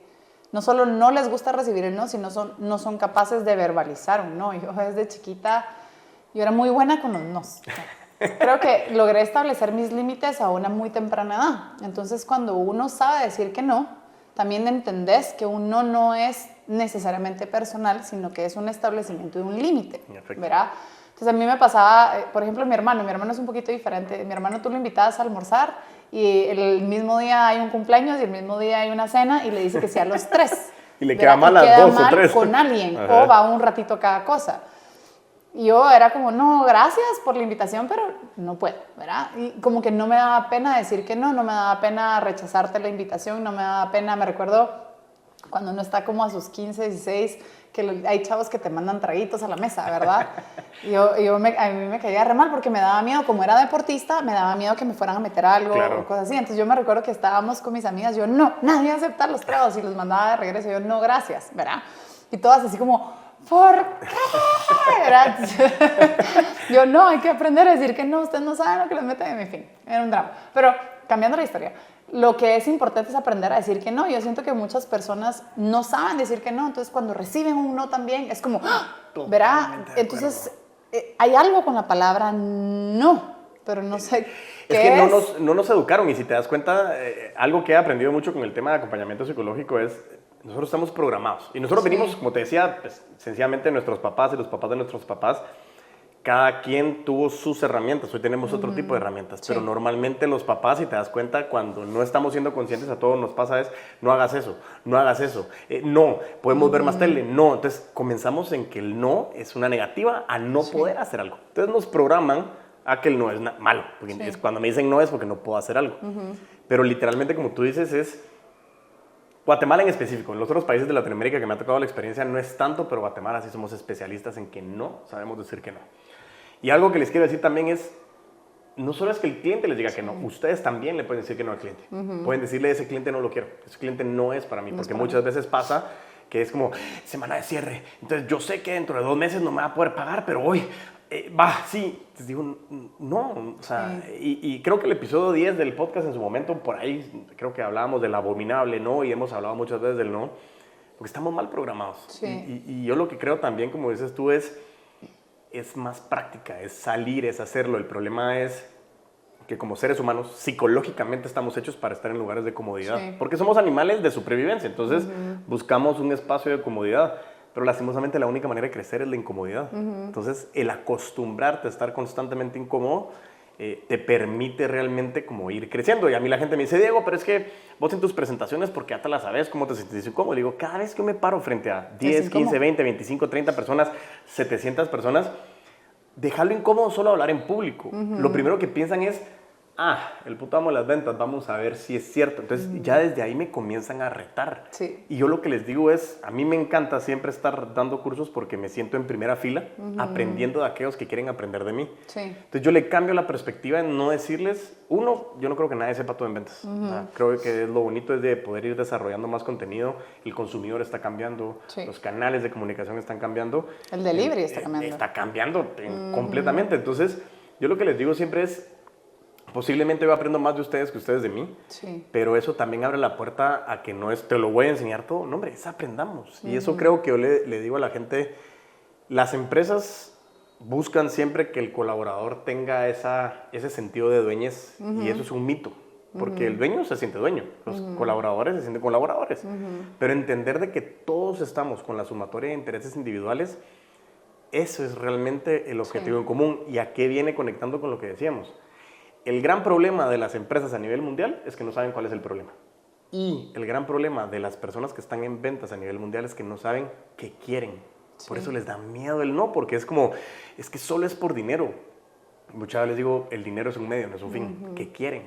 no solo no les gusta recibir el no, sino no son capaces de verbalizar un no. Yo desde chiquita, yo era muy buena con los nos. Creo que logré establecer mis límites a una muy temprana edad. Entonces, cuando uno sabe decir que no, también entendés que un no es necesariamente personal, sino que es un establecimiento de un límite, ¿verdad? Entonces a mí me pasaba, por ejemplo, mi hermano es un poquito diferente. Mi hermano tú lo invitabas a almorzar y el mismo día hay un cumpleaños y el mismo día hay una cena y le dice que sí a los 3. Y le queda mal a las 2 o 3. Con alguien, o va un ratito cada cosa. Y yo era como, no, gracias por la invitación, pero no puedo, ¿verdad? Y como que no me daba pena decir que no me daba pena rechazarte la invitación, no me daba pena, me recuerdo cuando uno está como a sus 15, 16, que hay chavos que te mandan traguitos a la mesa, ¿verdad? Y a mí me caía re mal porque me daba miedo, como era deportista, me daba miedo que me fueran a meter algo o cosas así. Entonces yo me recuerdo que estábamos con mis amigas, yo no, nadie va a aceptar los tragos y los mandaba de regreso, yo no, gracias, ¿verdad? Y todas así como, ¿por qué? ¿Verdad? Yo no, hay que aprender a decir que no, ustedes no saben lo que les meten, en fin, era un drama. Pero cambiando la historia, lo que es importante es aprender a decir que no. Yo siento que muchas personas no saben decir que no, entonces cuando reciben un no también es como, ¿verdad? Entonces hay algo con la palabra no, pero no sé qué es. Que no nos educaron y si te das cuenta, algo que he aprendido mucho con el tema de acompañamiento psicológico es nosotros estamos programados y nosotros venimos, como te decía, pues, sencillamente nuestros papás y los papás de nuestros papás, cada quien tuvo sus herramientas, hoy tenemos otro tipo de herramientas, pero normalmente los papás, si te das cuenta, cuando no estamos siendo conscientes, a todos nos pasa es, no hagas eso, no, podemos ver más tele, no. Entonces comenzamos en que el no es una negativa a no poder hacer algo. Entonces nos programan a que el no es malo, porque cuando me dicen no es porque no puedo hacer algo. Pero literalmente, como tú dices, es Guatemala en específico. En los otros países de Latinoamérica que me ha tocado la experiencia no es tanto, pero Guatemala sí somos especialistas en que no sabemos decir que no. Y algo que les quiero decir también es, no solo es que el cliente les diga que no, ustedes también le pueden decir que no al cliente. Pueden decirle, ese cliente no lo quiero, ese cliente no es para mí, porque muchas veces pasa que es como, semana de cierre, entonces yo sé que dentro de 2 meses no me va a poder pagar, pero hoy, sí. Entonces digo, no, o sea, y creo que el episodio 10 del podcast en su momento, por ahí creo que hablábamos del abominable no, y hemos hablado muchas veces del no, porque estamos mal programados. Y yo lo que creo también, como dices tú, es más práctica, es salir, es hacerlo. El problema es que como seres humanos psicológicamente estamos hechos para estar en lugares de comodidad, Sí. porque somos animales de supervivencia, entonces buscamos un espacio de comodidad, pero lastimosamente la única manera de crecer es la incomodidad. Entonces el acostumbrarte a estar constantemente incómodo te permite realmente como ir creciendo. Y a mí la gente me dice, Diego, pero es que vos en tus presentaciones, porque ya te la sabes, ¿cómo te sentís incómodo? Le digo, cada vez que me paro frente a 10, 15, 20, 25, 30 personas, 700 personas, dejarlo incómodo solo hablar en público. Lo primero que piensan es, el puto amo de las ventas, vamos a ver si es cierto. Entonces ya desde ahí me comienzan a retar. Sí. Y yo lo que les digo es, a mí me encanta siempre estar dando cursos porque me siento en primera fila, aprendiendo de aquellos que quieren aprender de mí. Sí. Entonces yo le cambio la perspectiva en no decirles, uno, yo no creo que nadie sepa todo en ventas. Creo que es lo bonito es de poder ir desarrollando más contenido. El consumidor está cambiando, Sí. los canales de comunicación están cambiando. El delivery está cambiando. Está cambiando completamente. Entonces yo lo que les digo siempre es, posiblemente yo aprendo más de ustedes que ustedes de mí, Sí. pero eso también abre la puerta a que no es, te lo voy a enseñar todo. No, hombre, es aprendamos. Y eso creo que yo le digo a la gente, las empresas buscan siempre que el colaborador tenga ese sentido de dueñez, y eso es un mito, porque el dueño se siente dueño, los colaboradores se sienten colaboradores, pero entender de que todos estamos con la sumatoria de intereses individuales, eso es realmente el objetivo en común. ¿Y a qué viene conectando con lo que decíamos? El gran problema de las empresas a nivel mundial es que no saben cuál es el problema. Y el gran problema de las personas que están en ventas a nivel mundial es que no saben qué quieren. Por eso les da miedo el no, porque es como, es que solo es por dinero. Muchas veces les digo, el dinero es un medio, no es un fin. ¿Qué quieren?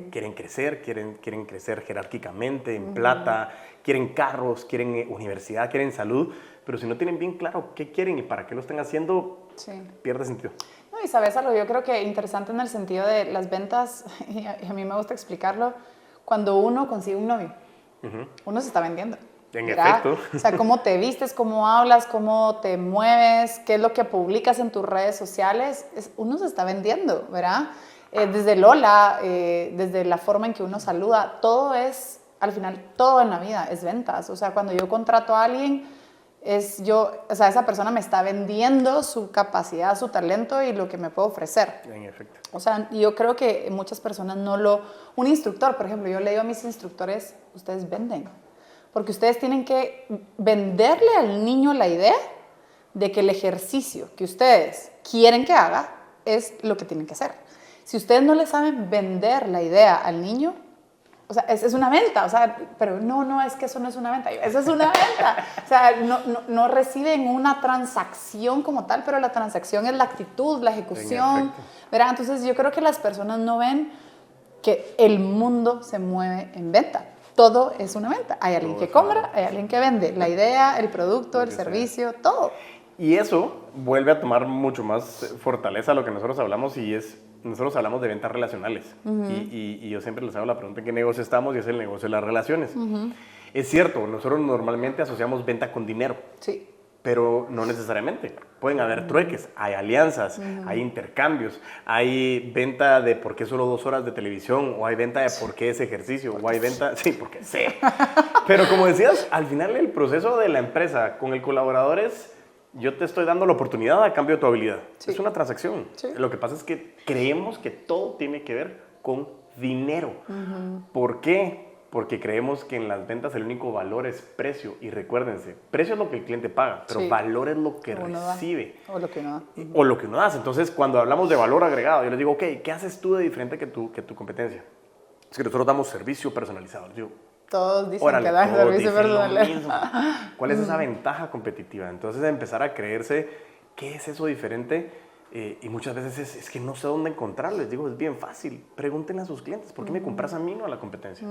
Quieren crecer, quieren crecer jerárquicamente, en plata, quieren carros, quieren universidad, quieren salud, pero si no tienen bien claro qué quieren y para qué lo están haciendo, pierde sentido. No, y sabes algo, yo creo que interesante en el sentido de las ventas, y a mí me gusta explicarlo, cuando uno consigue un novio, uno se está vendiendo. En efecto. O sea, cómo te vistes, cómo hablas, cómo te mueves, qué es lo que publicas en tus redes sociales, uno se está vendiendo, ¿verdad? Desde el hola, desde la forma en que uno saluda, todo es, al final, todo en la vida es ventas. O sea, cuando yo contrato a alguien, esa persona me está vendiendo su capacidad, su talento y lo que me puede ofrecer. En efecto. O sea, yo creo que muchas personas un instructor, por ejemplo, yo le digo a mis instructores, ustedes venden, porque ustedes tienen que venderle al niño la idea de que el ejercicio que ustedes quieren que haga es lo que tienen que hacer. Si ustedes no le saben vender la idea al niño, o sea, es una venta, o sea, pero no, es que eso no es una venta, eso es una venta. O sea, no reciben una transacción como tal, pero la transacción es la actitud, la ejecución, ¿verdad? Entonces yo creo que las personas no ven que el mundo se mueve en venta. Todo es una venta. Hay alguien que compra, hay alguien que vende. La idea, el producto, el servicio, todo. Y eso vuelve a tomar mucho más fortaleza a lo que nosotros hablamos nosotros hablamos de ventas relacionales. Y yo siempre les hago la pregunta en qué negocio estamos y es el negocio de las relaciones. Es cierto, nosotros normalmente asociamos venta con dinero. Sí. Pero no necesariamente. Pueden haber trueques, hay alianzas, hay intercambios, hay venta de por qué solo 2 horas de televisión, o hay venta de por qué ese ejercicio, o hay venta, porque sé. Pero como decías, al final el proceso de la empresa con el colaborador es, yo te estoy dando la oportunidad a cambio de tu habilidad. Sí. Es una transacción. Sí. Lo que pasa es que creemos que todo tiene que ver con dinero. ¿Por qué? Porque creemos que en las ventas el único valor es precio. Y recuérdense, precio es lo que el cliente paga, pero valor es lo que recibe. O lo que uno da. O lo que uno hace. Entonces, cuando hablamos de valor agregado, yo les digo, ok, ¿qué haces tú de diferente que tu competencia? Es que nosotros damos servicio personalizado. Les digo, todos dicen que dan servicio personalizado. ¿Cuál es esa ventaja competitiva? Entonces, empezar a creerse, ¿qué es eso diferente? Y muchas veces es que no sé dónde encontrarlo. Les digo, es bien fácil. Pregúntenle a sus clientes, ¿por qué me compras a mí no a la competencia?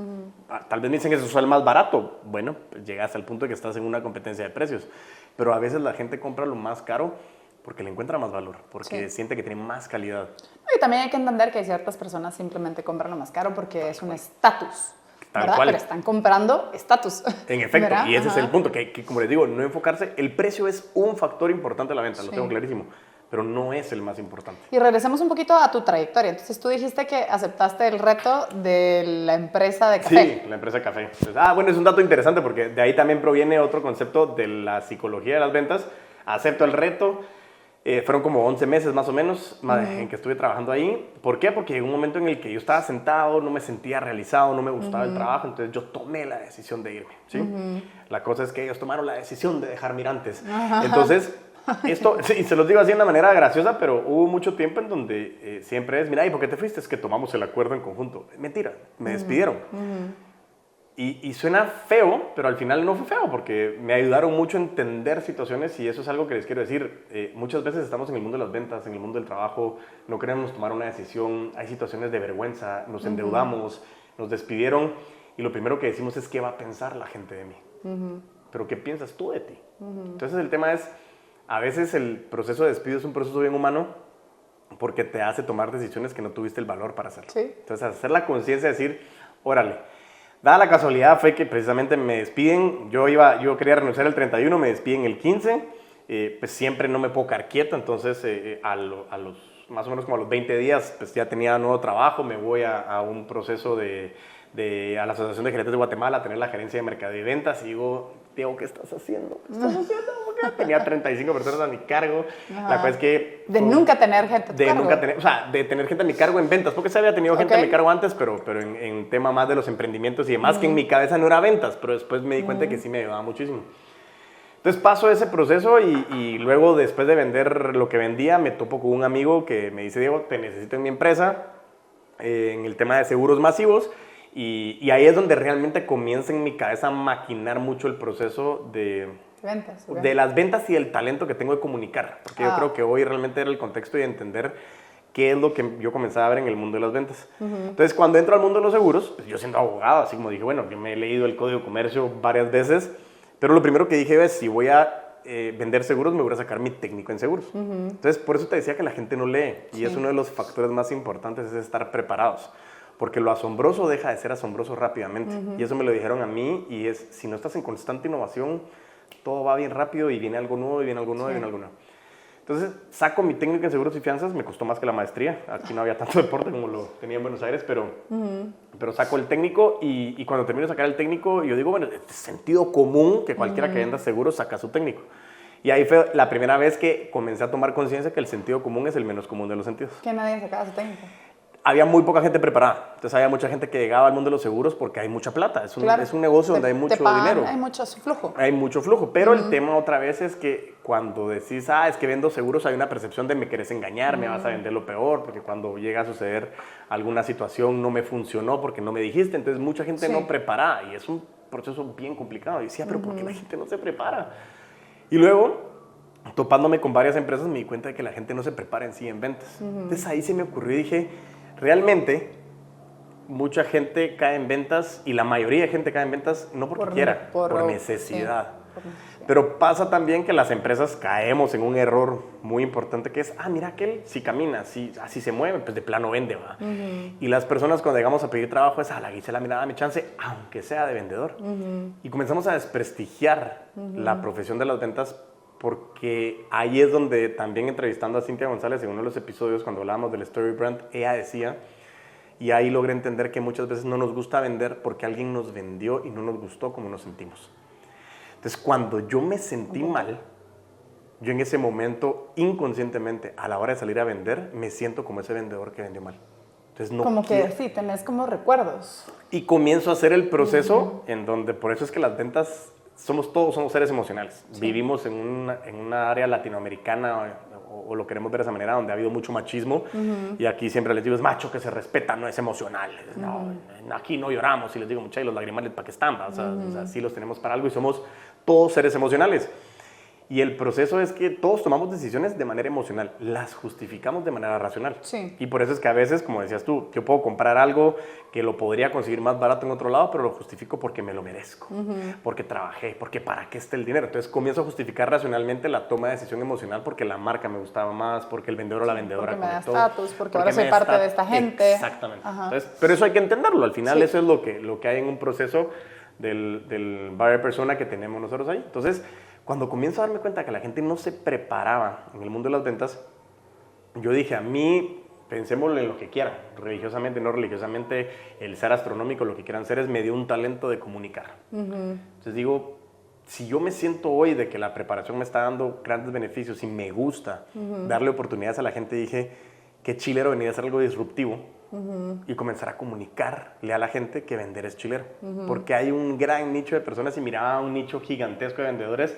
Tal vez me dicen que eso es el más barato. Bueno, pues llegas al punto de que estás en una competencia de precios. Pero a veces la gente compra lo más caro porque le encuentra más valor, porque siente que tiene más calidad. Y también hay que entender que ciertas personas simplemente compran lo más caro porque es un estatus. ¿Verdad? Pero están comprando estatus. En efecto, ¿verdad? Y ese es el punto, que como les digo, no enfocarse. El precio es un factor importante de la venta, lo tengo clarísimo, pero no es el más importante. Y regresemos un poquito a tu trayectoria. Entonces, tú dijiste que aceptaste el reto de la empresa de café. Sí, la empresa de café. Entonces, bueno, es un dato interesante porque de ahí también proviene otro concepto de la psicología de las ventas. Acepto el reto. Fueron como 11 meses más o menos en que estuve trabajando ahí. ¿Por qué? Porque llegó un momento en el que yo estaba sentado, no me sentía realizado, no me gustaba el trabajo, entonces yo tomé la decisión de irme, ¿sí? La cosa es que ellos tomaron la decisión de dejarme ir antes. Entonces, esto, y se los digo así de una manera graciosa, pero hubo mucho tiempo en donde siempre es, mira, ¿y por qué te fuiste? Es que tomamos el acuerdo en conjunto. Mentira, me despidieron. Y suena feo, pero al final no fue feo, porque me ayudaron mucho a entender situaciones y eso es algo que les quiero decir. Muchas veces estamos en el mundo de las ventas, en el mundo del trabajo, no queremos tomar una decisión, hay situaciones de vergüenza, nos endeudamos, nos despidieron y lo primero que decimos es ¿qué va a pensar la gente de mí? Pero ¿qué piensas tú de ti? Entonces el tema es, a veces el proceso de despido es un proceso bien humano porque te hace tomar decisiones que no tuviste el valor para hacerlo. Sí. Entonces hacer la conciencia de decir, órale, dada la casualidad fue que precisamente me despiden, yo quería renunciar el 31, me despiden el 15, pues siempre no me puedo quedar quieto, entonces a los más o menos como a los 20 días pues ya tenía nuevo trabajo, me voy a un proceso a la Asociación de Gerentes de Guatemala a tener la gerencia de mercado y ventas y digo, Diego, ¿qué estás haciendo? ¿Qué estás haciendo? Tenía 35 personas a mi cargo. La cosa es que... De nunca tener gente a tu cargo. De tener gente a mi cargo en ventas, porque se había tenido gente a mi cargo antes, pero en tema más de los emprendimientos y demás, que en mi cabeza no era ventas, pero después me di cuenta de que sí me ayudaba muchísimo. Entonces paso ese proceso y luego después de vender lo que vendía, me topo con un amigo que me dice, Diego, te necesito en mi empresa, en el tema de seguros masivos, y ahí es donde realmente comienza en mi cabeza a maquinar mucho el proceso de las ventas y el talento que tengo de comunicar. Porque yo creo que hoy realmente era el contexto y entender qué es lo que yo comenzaba a ver en el mundo de las ventas. Entonces, cuando entro al mundo de los seguros, pues, yo siendo abogado, así como dije, bueno, yo me he leído el Código de Comercio varias veces, pero lo primero que dije es, si voy a vender seguros, me voy a sacar mi técnico en seguros. Entonces, por eso te decía que la gente no lee. Y es uno de los factores más importantes, es estar preparados. Porque lo asombroso deja de ser asombroso rápidamente. Y eso me lo dijeron a mí, y es, si no estás en constante innovación, todo va bien rápido y viene algo nuevo, y viene algo nuevo, y viene algo nuevo. Entonces, saco mi técnico en seguros y fianzas, me costó más que la maestría. Aquí no había tanto deporte como lo tenía en Buenos Aires, pero saco el técnico y cuando termino de sacar el técnico, yo digo, bueno, es sentido común que cualquiera que venda seguros saca su técnico. Y ahí fue la primera vez que comencé a tomar conciencia que el sentido común es el menos común de los sentidos. ¿Que nadie sacaba su técnico? Había muy poca gente preparada. Entonces había mucha gente que llegaba al mundo de los seguros porque hay mucha plata. Es un negocio donde hay mucho dinero. Hay mucho flujo. Hay mucho flujo. Pero el tema otra vez es que cuando decís, es que vendo seguros, hay una percepción de me querés engañar, me vas a vender lo peor, porque cuando llega a suceder alguna situación no me funcionó porque no me dijiste. Entonces mucha gente no prepara y es un proceso bien complicado. Y decía, pero ¿por qué la gente no se prepara? Y luego, topándome con varias empresas, me di cuenta de que la gente no se prepara en sí en ventas. Entonces ahí se me ocurrió y dije, realmente mucha gente cae en ventas y la mayoría de gente cae en ventas no porque quiera, por necesidad. Pero pasa también que las empresas caemos en un error muy importante que es, mira aquel sí camina, así se mueve, pues de plano vende, va. Y las personas cuando llegamos a pedir trabajo es, la Gisela, mira, dame chance, aunque sea de vendedor. Y comenzamos a desprestigiar la profesión de las ventas porque ahí es donde también entrevistando a Cintia González en uno de los episodios cuando hablábamos del Story Brand, ella decía, y ahí logré entender que muchas veces no nos gusta vender porque alguien nos vendió y no nos gustó como nos sentimos. Entonces, cuando yo me sentí mal, yo en ese momento, inconscientemente, a la hora de salir a vender, me siento como ese vendedor que vendió mal. Entonces, no como que sí, tenés como recuerdos. Y comienzo a hacer el proceso en donde, por eso es que las ventas, somos seres emocionales. Sí. Vivimos en una área latinoamericana, o lo queremos ver de esa manera, donde ha habido mucho machismo. Y aquí siempre les digo, es macho que se respeta, no es emocional. No, aquí no lloramos. Y les digo, muchachos, los lagrimales para qué están. O sea, sí los tenemos para algo y somos todos seres emocionales. Y el proceso es que todos tomamos decisiones de manera emocional, las justificamos de manera racional. Sí. Y por eso es que a veces, como decías tú, yo puedo comprar algo que lo podría conseguir más barato en otro lado, pero lo justifico porque me lo merezco, porque trabajé, porque para qué está el dinero. Entonces comienzo a justificar racionalmente la toma de decisión emocional porque la marca me gustaba más, porque el vendedor o la vendedora porque conectó. me da estatus, porque ahora soy parte de esta gente. Exactamente. Entonces, pero eso hay que entenderlo. Al final eso es lo que hay en un proceso del buyer persona que tenemos nosotros ahí. Entonces, cuando comienzo a darme cuenta que la gente no se preparaba en el mundo de las ventas, yo dije, a mí, pensémoslo en lo que quieran, religiosamente, no religiosamente, el ser astronómico, lo que quieran ser, me dio un talento de comunicar. Entonces digo, si yo me siento hoy de que la preparación me está dando grandes beneficios y me gusta darle oportunidades a la gente, dije, qué chilero venir a hacer algo disruptivo y comenzar a comunicarle a la gente que vender es chilero. Porque hay un gran nicho de personas y miraba un nicho gigantesco de vendedores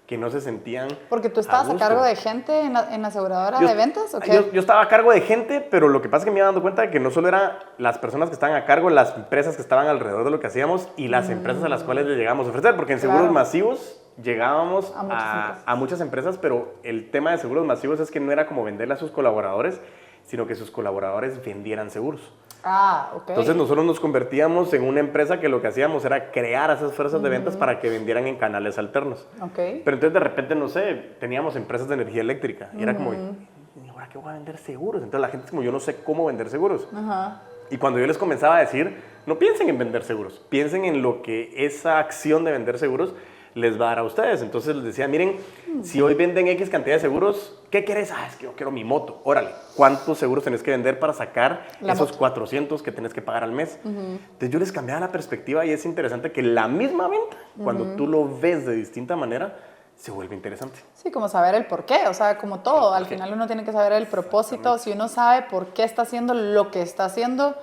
que no se sentían Porque tú estabas a cargo de gente en la aseguradora de ventas, ¿o qué? Yo estaba a cargo de gente, pero lo que pasa es que me iba dando cuenta de que no solo eran las personas que estaban a cargo, las empresas que estaban alrededor de lo que hacíamos y las empresas a las cuales le llegábamos a ofrecer, porque en seguros masivos llegábamos a muchas empresas, pero el tema de seguros masivos es que no era como venderle a sus colaboradores, sino que sus colaboradores vendieran seguros. Ah, ok. Entonces nosotros nos convertíamos en una empresa que lo que hacíamos era crear esas fuerzas de ventas para que vendieran en canales alternos. Okay. Pero entonces de repente, no sé, teníamos empresas de energía eléctrica y era como, ¿y ahora qué voy a vender seguros? Entonces la gente es como, yo no sé cómo vender seguros. Y cuando yo les comenzaba a decir, no piensen en vender seguros, piensen en lo que esa acción de vender seguros les va a dar a ustedes. Entonces les decía, miren, si hoy venden X cantidad de seguros, ¿qué querés? Ah, es que yo quiero mi moto. Órale, ¿cuántos seguros tenés que vender para sacar esos 400 que tenés que pagar al mes? Entonces yo les cambiaba la perspectiva y es interesante que la misma venta, cuando tú lo ves de distinta manera, se vuelve interesante. Sí, como saber el por qué, o sea, como todo, al final uno tiene que saber el propósito. Si uno sabe por qué está haciendo lo que está haciendo,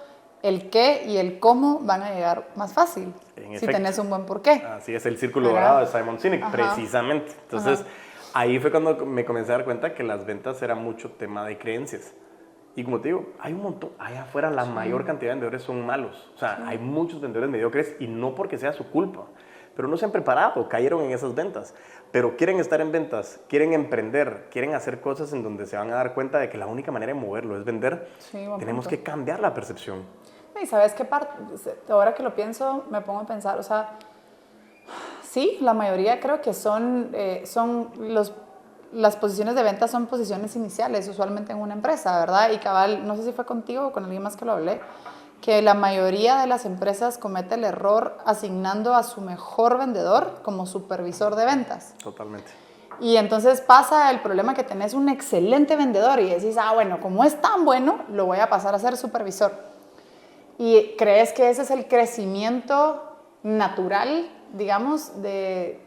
el qué y el cómo van a llegar más fácil, si tenés un buen porqué. Así es, el círculo dorado de Simon Sinek, precisamente. Entonces, ahí fue cuando me comencé a dar cuenta que las ventas era mucho tema de creencias. Y como te digo, hay un montón, allá afuera la mayor cantidad de vendedores son malos. O sea, hay muchos vendedores mediocres y no porque sea su culpa, pero no se han preparado, cayeron en esas ventas. Pero quieren estar en ventas, quieren emprender, quieren hacer cosas en donde se van a dar cuenta de que la única manera de moverlo es vender. Tenemos que cambiar la percepción. Y sabes qué parte, ahora que lo pienso, me pongo a pensar, o sea, sí, la mayoría creo que las posiciones de venta son posiciones iniciales, usualmente en una empresa, ¿verdad? Y cabal, no sé si fue contigo o con alguien más que lo hablé, que la mayoría de las empresas comete el error asignando a su mejor vendedor como supervisor de ventas. Totalmente. Y entonces pasa el problema que tenés un excelente vendedor y decís, bueno, como es tan bueno, lo voy a pasar a ser supervisor. Y crees que ese es el crecimiento natural, digamos, de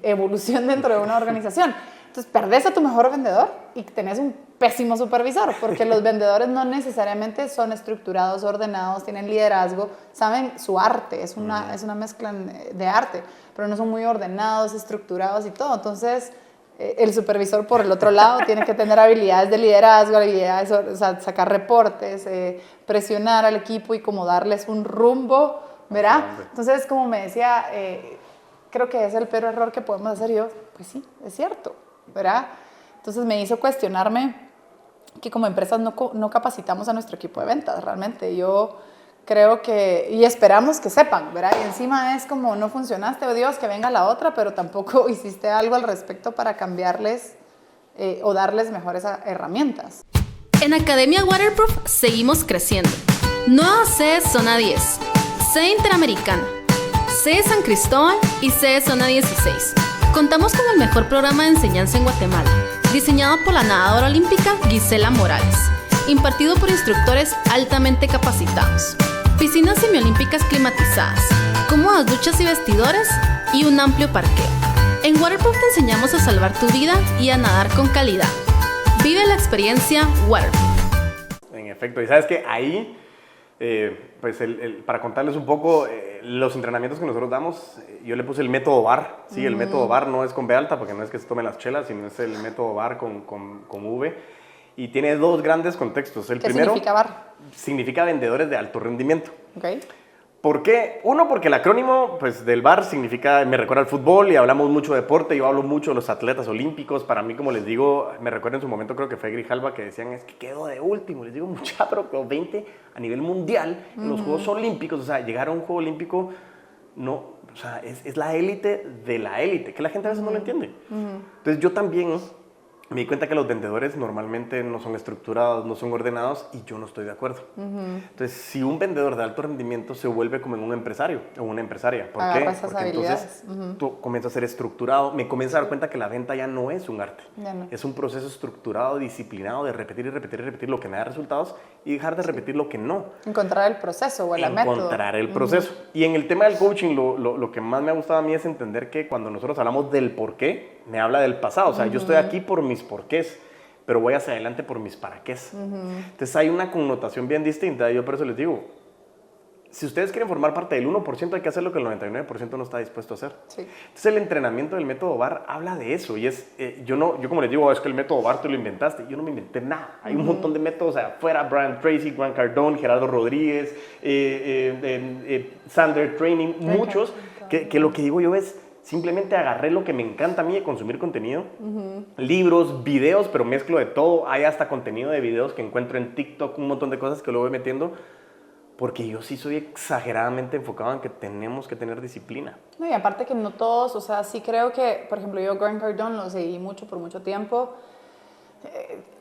evolución dentro de una organización. Entonces, perdés a tu mejor vendedor y tenés un pésimo supervisor, porque los vendedores no necesariamente son estructurados, ordenados, tienen liderazgo, saben su arte, es una mezcla de arte, pero no son muy ordenados, estructurados y todo. Entonces, el supervisor, por el otro lado, tiene que tener habilidades de liderazgo, habilidades, o sea, sacar reportes, presionar al equipo y como darles un rumbo, ¿verdad? Entonces, como me decía, creo que es el peor error que podemos hacer. Yo, pues sí, es cierto, ¿verdad? Entonces me hizo cuestionarme que como empresas no capacitamos a nuestro equipo de ventas, realmente. Yo creo que, y esperamos que sepan, ¿verdad? Y encima es como, no funcionaste, oh Dios, que venga la otra, pero tampoco hiciste algo al respecto para cambiarles o darles mejores herramientas. En Academia Waterproof seguimos creciendo. Nueva sede Zona 10, sede Interamericana, sede San Cristóbal y sede Zona 16. Contamos con el mejor programa de enseñanza en Guatemala, diseñado por la nadadora olímpica Gisela Morales, impartido por instructores altamente capacitados. Piscinas semiolímpicas climatizadas, cómodas duchas y vestidores y un amplio parqueo. En Waterproof te enseñamos a salvar tu vida y a nadar con calidad. Vive la experiencia Waterproof. En efecto, y sabes que ahí, pues para contarles un poco, los entrenamientos que nosotros damos, yo le puse el método VAR. Sí, el método VAR no es con B alta, porque no es que se tomen las chelas, sino es el método VAR con V. Y tiene dos grandes contextos. El primero, significa VAR? Significa vendedores de alto rendimiento. Okay. ¿Por qué? Uno, porque el acrónimo pues, del VAR significa, me recuerda al fútbol y hablamos mucho de deporte. Yo hablo mucho de los atletas olímpicos. Para mí, como les digo, me recuerda en su momento, creo que fue Grijalva, que decían, es que quedó de último. Les digo, mucha, pero quedó 20 a nivel mundial en los Juegos Olímpicos. O sea, llegar a un Juego Olímpico, no, o sea, es la élite de la élite, que la gente a veces no lo entiende. Entonces, yo también me di cuenta que los vendedores normalmente no son estructurados, no son ordenados y yo no estoy de acuerdo. Entonces, si un vendedor de alto rendimiento se vuelve como en un empresario o una empresaria, ¿por qué? Esas Porque habilidades. entonces tú comienzas a ser estructurado, me comienzo a dar cuenta que la venta ya no es un arte, No. es un proceso estructurado, disciplinado de repetir y repetir y repetir lo que me da resultados y dejar de repetir lo que no. Encontrar el proceso o el método. Encontrar el proceso. Y en el tema del coaching, lo que más me ha gustado a mí es entender que cuando nosotros hablamos del por qué, me habla del pasado. O sea, yo estoy aquí por mis porqués, pero voy hacia adelante por mis para qué. Entonces hay una connotación bien distinta. Yo por eso les digo, si ustedes quieren formar parte del 1%, hay que hacer lo que el 99% no está dispuesto a hacer. Sí. Entonces el entrenamiento del método VAR habla de eso. Y es, yo como les digo, es que el método VAR te lo inventaste. Yo no me inventé nada. Hay un montón de métodos afuera. Brian Tracy, Grant Cardone, Gerardo Rodríguez, Sander Training, muchos. Que lo que digo yo es, simplemente agarré lo que me encanta a mí de consumir contenido, libros, videos, pero mezclo de todo. Hay hasta contenido de videos que encuentro en TikTok, un montón de cosas que lo voy metiendo, porque yo sí soy exageradamente enfocado en que tenemos que tener disciplina. No, y aparte que no todos, o sea, sí creo que, por ejemplo, yo Grant Cardone lo seguí mucho por mucho tiempo.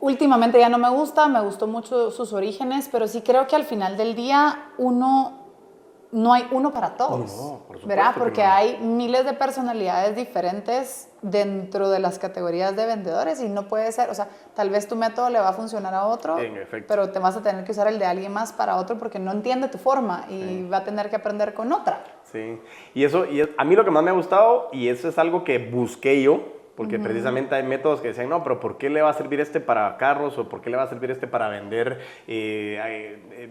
Últimamente ya no me gusta, me gustó mucho sus orígenes, pero sí creo que al final del día no hay uno para todos, no, por supuesto, ¿verdad? Porque no. hay miles de personalidades diferentes dentro de las categorías de vendedores y no puede ser, o sea, tal vez tu método le va a funcionar a otro, En efecto. pero te vas a tener que usar el de alguien más para otro porque no entiende tu forma y va a tener que aprender con otra. Sí, y a mí lo que más me ha gustado, y eso es algo que busqué yo, porque precisamente hay métodos que decían, no, pero ¿por qué le va a servir este para carros? ¿O por qué le va a servir este para vender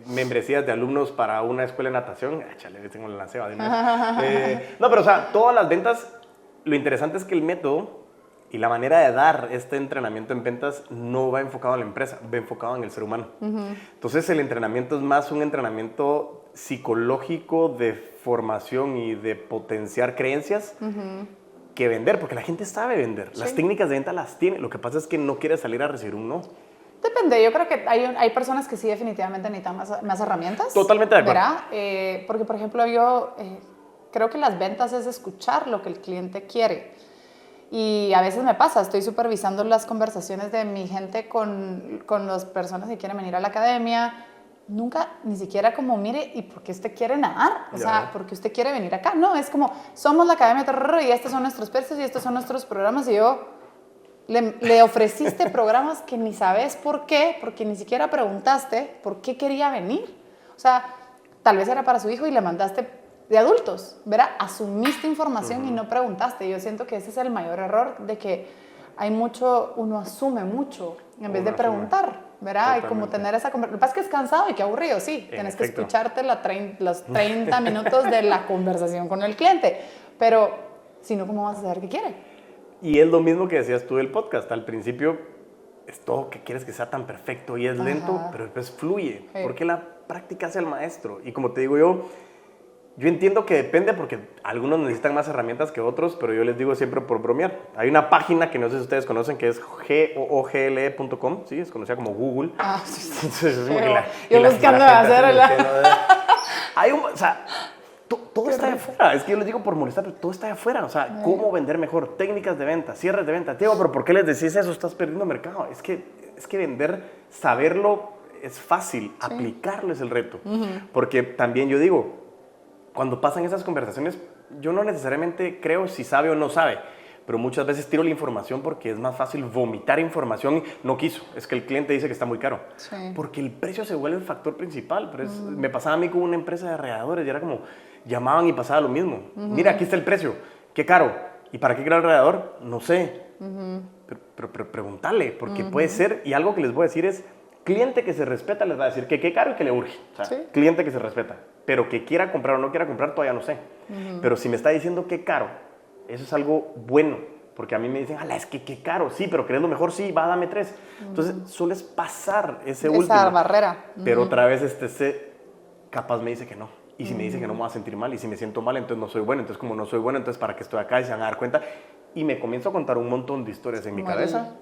membresías de alumnos para una escuela de natación? Chale, tengo el lanceo de una vez. No, pero o sea, todas las ventas, lo interesante es que el método y la manera de dar este entrenamiento en ventas no va enfocado en la empresa, va enfocado en el ser humano. Entonces el entrenamiento es más un entrenamiento psicológico de formación y de potenciar creencias que vender, porque la gente sabe vender. Sí. Las técnicas de venta las tiene. Lo que pasa es que no quiere salir a recibir un no. Depende, yo creo que hay personas que sí definitivamente necesitan más herramientas. Totalmente de acuerdo. ¿Verdad? Porque, por ejemplo, yo creo que las ventas es escuchar lo que el cliente quiere. Y a veces me pasa, estoy supervisando las conversaciones de mi gente con las personas que quieren venir a la academia. Nunca, ni siquiera como, mire, ¿y por qué usted quiere nadar? O sea, ¿por qué usted quiere venir acá? No, es como, somos la academia y estos son nuestros precios y estos son nuestros programas. Y yo, le ofreciste programas que ni sabes por qué, porque ni siquiera preguntaste por qué quería venir. O sea, tal vez era para su hijo y le mandaste de adultos, ¿verdad? Asumiste información y no preguntaste. Yo siento que ese es el mayor error, de que hay mucho, uno asume mucho en vez de preguntar. ¿Verdad? Y como tener esa conversación. Lo que pasa es que es cansado y qué aburrido, sí. Tienes que escucharte los 30 minutos de la conversación con el cliente. Pero, si no, ¿cómo vas a saber qué quiere? Y es lo mismo que decías tú del podcast. Al principio es todo que quieres que sea tan perfecto y es lento, pero después fluye. Sí. Porque la práctica hace al maestro. Y como te digo yo entiendo que depende porque algunos necesitan más herramientas que otros, pero yo les digo siempre por bromear. Hay una página que no sé si ustedes conocen que es google.com, ¿sí? Es conocida como Google. Sí. Entonces, yo buscando hacerla. O sea, todo está de afuera. Es que yo les digo por molestar, pero todo está de afuera. O sea, cómo vender mejor, técnicas de venta, cierres de venta. Diego, pero ¿por qué les decís eso? Estás perdiendo mercado. Es que vender, saberlo es fácil, aplicarlo es el reto. Porque también yo digo, cuando pasan esas conversaciones, yo no necesariamente creo si sabe o no sabe, pero muchas veces tiro la información porque es más fácil vomitar información. No quiso, es que el cliente dice que está muy caro. Sí. Porque el precio se vuelve el factor principal. Pero me pasaba a mí con una empresa de radiadores y era como, llamaban y pasaba lo mismo. Mira, aquí está el precio, qué caro. ¿Y para qué quiero el radiador? No sé. Pero pregúntale, porque puede ser, y algo que les voy a decir es, cliente que se respeta les va a decir que qué caro y que le urge. O sea, cliente que se respeta. Pero que quiera comprar o no quiera comprar, todavía no sé. Pero si me está diciendo qué caro, eso es algo bueno. Porque a mí me dicen, ala, es que qué caro. Sí, pero ¿querés lo mejor? Sí, va, dame 3. Entonces, sueles pasar esa última barrera. Pero otra vez capaz me dice que no. Y si me dice que no, me voy a sentir mal. Y si me siento mal, entonces no soy bueno. Entonces, como no soy bueno, entonces ¿para qué estoy acá? Y se van a dar cuenta. Y me comienzo a contar un montón de historias en mi cabeza.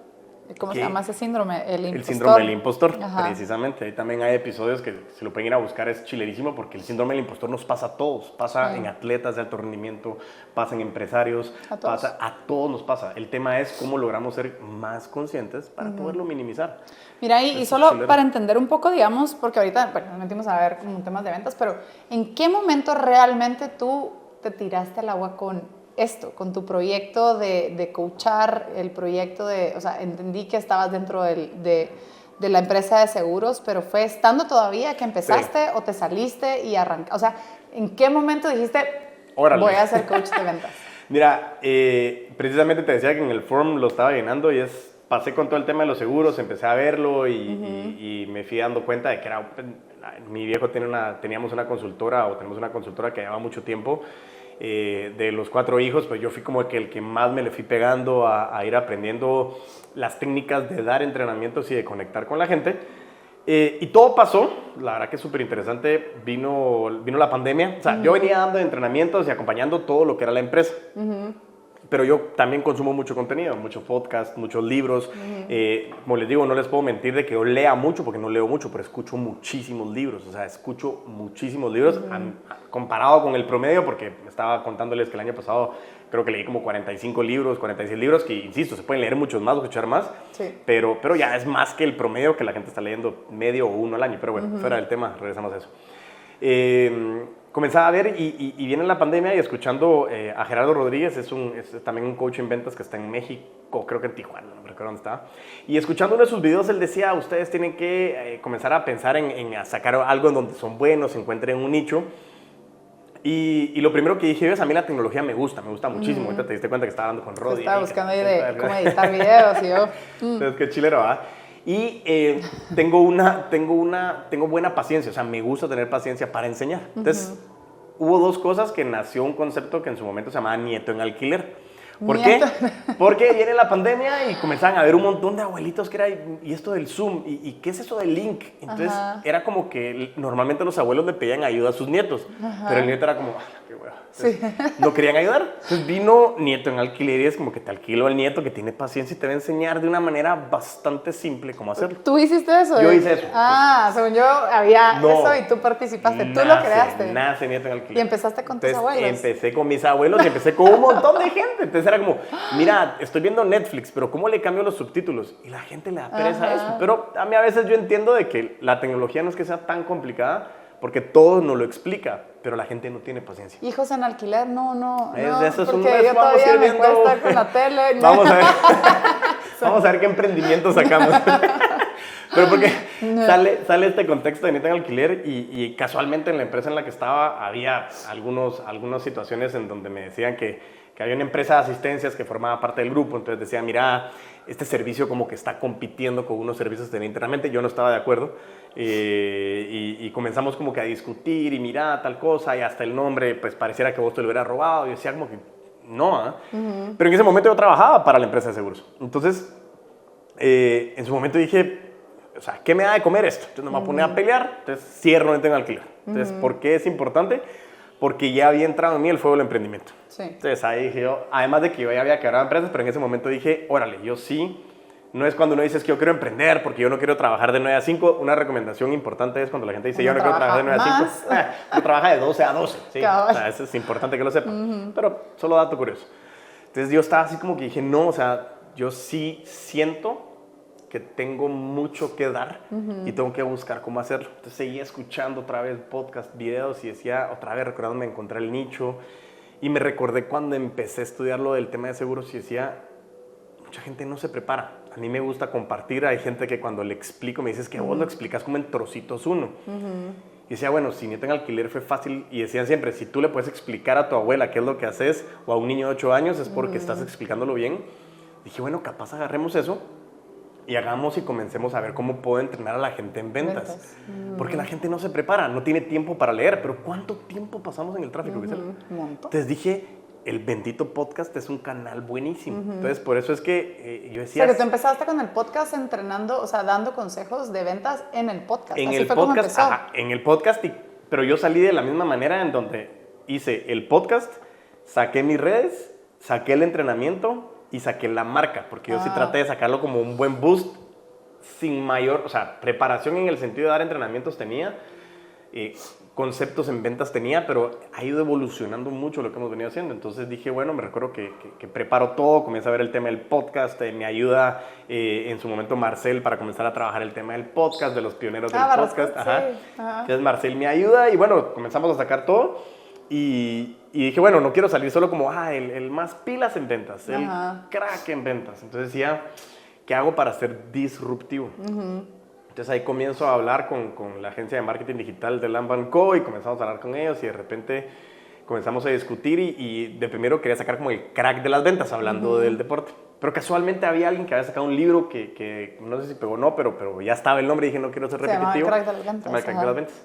¿cómo se llama ese síndrome? El síndrome del impostor, Ajá. precisamente. Ahí también hay episodios que se lo pueden ir a buscar, es chilerísimo, porque el síndrome del impostor nos pasa a todos. Pasa en atletas de alto rendimiento, pasa en empresarios, A todos. a todos nos pasa. El tema es cómo logramos ser más conscientes para poderlo minimizar. Mira, y Eso es solo chilero. para entender un poco, digamos, porque ahorita nos metimos a ver como temas de ventas, pero ¿en qué momento realmente tú te tiraste al agua con esto, con tu proyecto de coachar, el proyecto de, o sea, entendí que estabas dentro de la empresa de seguros, pero fue estando todavía que empezaste o te saliste y arrancaste? O sea, ¿en qué momento dijiste, Órale. voy a ser coach de ventas? Mira, precisamente te decía que en el forum lo estaba llenando y pasé con todo el tema de los seguros, empecé a verlo y me fui dando cuenta de que mi viejo teníamos una consultora, o tenemos una consultora que lleva mucho tiempo. De los 4 hijos, pues yo fui como el que más me le fui pegando a ir aprendiendo las técnicas de dar entrenamientos y de conectar con la gente. Y todo pasó, la verdad que es súper interesante, vino la pandemia. O sea, yo venía dando entrenamientos y acompañando todo lo que era la empresa. Pero yo también consumo mucho contenido, muchos podcasts, muchos libros. Como les digo, no les puedo mentir de que yo lea mucho, porque no leo mucho, pero escucho muchísimos libros. O sea, escucho muchísimos libros comparado con el promedio, porque estaba contándoles que el año pasado creo que leí como 45 libros, 46 libros, que insisto, se pueden leer muchos más o escuchar más, Sí. pero ya es más que el promedio que la gente está leyendo medio o uno al año. Pero bueno, fuera del tema, regresamos a eso. Comenzaba a ver y viene la pandemia y escuchando a Gerardo Rodríguez, es también un coach en ventas que está en México, creo que en Tijuana, no me recuerdo dónde está. Y escuchando uno de sus videos, él decía, ustedes tienen que comenzar a pensar en sacar algo en donde son buenos, encuentren un nicho. Y lo primero que dije es, a mí la tecnología me gusta muchísimo. Ahorita te diste cuenta que estaba hablando con Roddy. Estaba buscando ahí de cómo editar videos y yo... Entonces, qué chilero, ¿verdad? Y tengo buena paciencia, o sea, me gusta tener paciencia para enseñar. Entonces, hubo 2 cosas que nació un concepto que en su momento se llamaba nieto en alquiler. ¿Por qué? Porque viene la pandemia y comenzaban a haber un montón de abuelitos que era, y esto del Zoom, y ¿qué es eso del link? Entonces, era como que normalmente los abuelos le pedían ayuda a sus nietos, pero el nieto era como, qué hueva. No querían ayudar. Entonces vino nieto en alquiler y es como que te alquilo al nieto que tiene paciencia y te va a enseñar de una manera bastante simple cómo hacerlo. ¿Tú hiciste eso? Yo hice eso. Ah, según yo había No. eso y tú participaste, tú lo creaste. Nace nieto en alquiler. Y empezaste con tus Entonces, abuelos. Empecé con mis abuelos y empecé con un montón de gente. Entonces era como, mira, estoy viendo Netflix, pero ¿cómo le cambio los subtítulos? Y la gente le da pereza a eso. Pero a mí a veces yo entiendo de que la tecnología no es que sea tan complicada, porque todo nos lo explica, pero la gente no tiene paciencia. Hijos en alquiler, no. De eso es un porque mes, yo vamos a todavía ir me viendo. cuesta con la tele. Vamos a ver. Vamos a ver qué emprendimiento sacamos. Pero porque sale este contexto de nieto en alquiler y casualmente en la empresa en la que estaba había algunas situaciones en donde me decían que había una empresa de asistencias que formaba parte del grupo, entonces decían, mira, este servicio como que está compitiendo con unos servicios de internamente, yo no estaba de acuerdo, y comenzamos como que a discutir y mira tal cosa, y hasta el nombre pues pareciera que vos te lo hubieras robado, y decía como que no, pero en ese momento yo trabajaba para la empresa de seguros, entonces en su momento dije, o sea, ¿qué me da de comer esto? Entonces no me voy a poner a pelear, entonces cierro no tengo alquiler. Entonces, ¿por qué es importante? Porque ya había entrado en mí el fuego del emprendimiento. Sí. Entonces ahí dije yo, además de que yo ya había quebrado empresas, pero en ese momento dije, órale, yo sí. No es cuando uno dice que yo quiero emprender porque yo no quiero trabajar de 9 a 5. Una recomendación importante es cuando la gente dice yo no quiero trabajar de 9 a 5. Uno trabaja de 12 a 12. ¿Sí? O sea, eso es importante que lo sepan. Pero solo dato curioso. Entonces yo estaba así como que dije, no, o sea, yo sí siento que tengo mucho que dar y tengo que buscar cómo hacerlo. Entonces seguía escuchando otra vez podcast, videos y decía, otra vez recordándome encontrar el nicho. Y me recordé cuando empecé a estudiar lo del tema de seguros y decía, mucha gente no se prepara. A mí me gusta compartir. Hay gente que cuando le explico me dice, es que vos lo explicas como en trocitos uno. Y decía, bueno, si nieto en alquiler fue fácil. Y decían siempre, si tú le puedes explicar a tu abuela qué es lo que haces o a un niño de 8 años es porque estás explicándolo bien. Dije, bueno, capaz agarremos eso y hagamos y comencemos a ver cómo puedo entrenar a la gente en ventas. Porque la gente no se prepara, no tiene tiempo para leer. Pero ¿cuánto tiempo pasamos en el tráfico? Un montón. Entonces dije, el bendito podcast es un canal buenísimo. Entonces por eso es que yo O decía... sea, que tú empezaste con el podcast entrenando, o sea, dando consejos de ventas en el podcast. En Así el fue como podcast, empezó. en el podcast, pero yo salí de la misma manera en donde hice el podcast, saqué mis redes, saqué el entrenamiento y saqué la marca, porque yo sí traté de sacarlo como un buen boost, sin mayor, o sea, preparación en el sentido de dar entrenamientos tenía, conceptos en ventas tenía, pero ha ido evolucionando mucho lo que hemos venido haciendo. Entonces dije, bueno, me recuerdo que preparo todo, comienzo a ver el tema del podcast, me ayuda en su momento Marcel para comenzar a trabajar el tema del podcast, de los pioneros del podcast. Ajá. Entonces Marcel me ayuda y bueno, comenzamos a sacar todo y dije, bueno, no quiero salir solo como el más pilas en ventas, el crack en ventas. Entonces decía, ¿qué hago para ser disruptivo? Entonces ahí comienzo a hablar con la agencia de marketing digital de Lamb & Co. y comenzamos a hablar con ellos y de repente comenzamos a discutir y de primero quería sacar como el crack de las ventas hablando del deporte. Pero casualmente había alguien que había sacado un libro que no sé si pegó o no, pero ya estaba el nombre y dije no quiero ser repetitivo. Se llama El crack de las ventas. Se llama El crack de las ventas.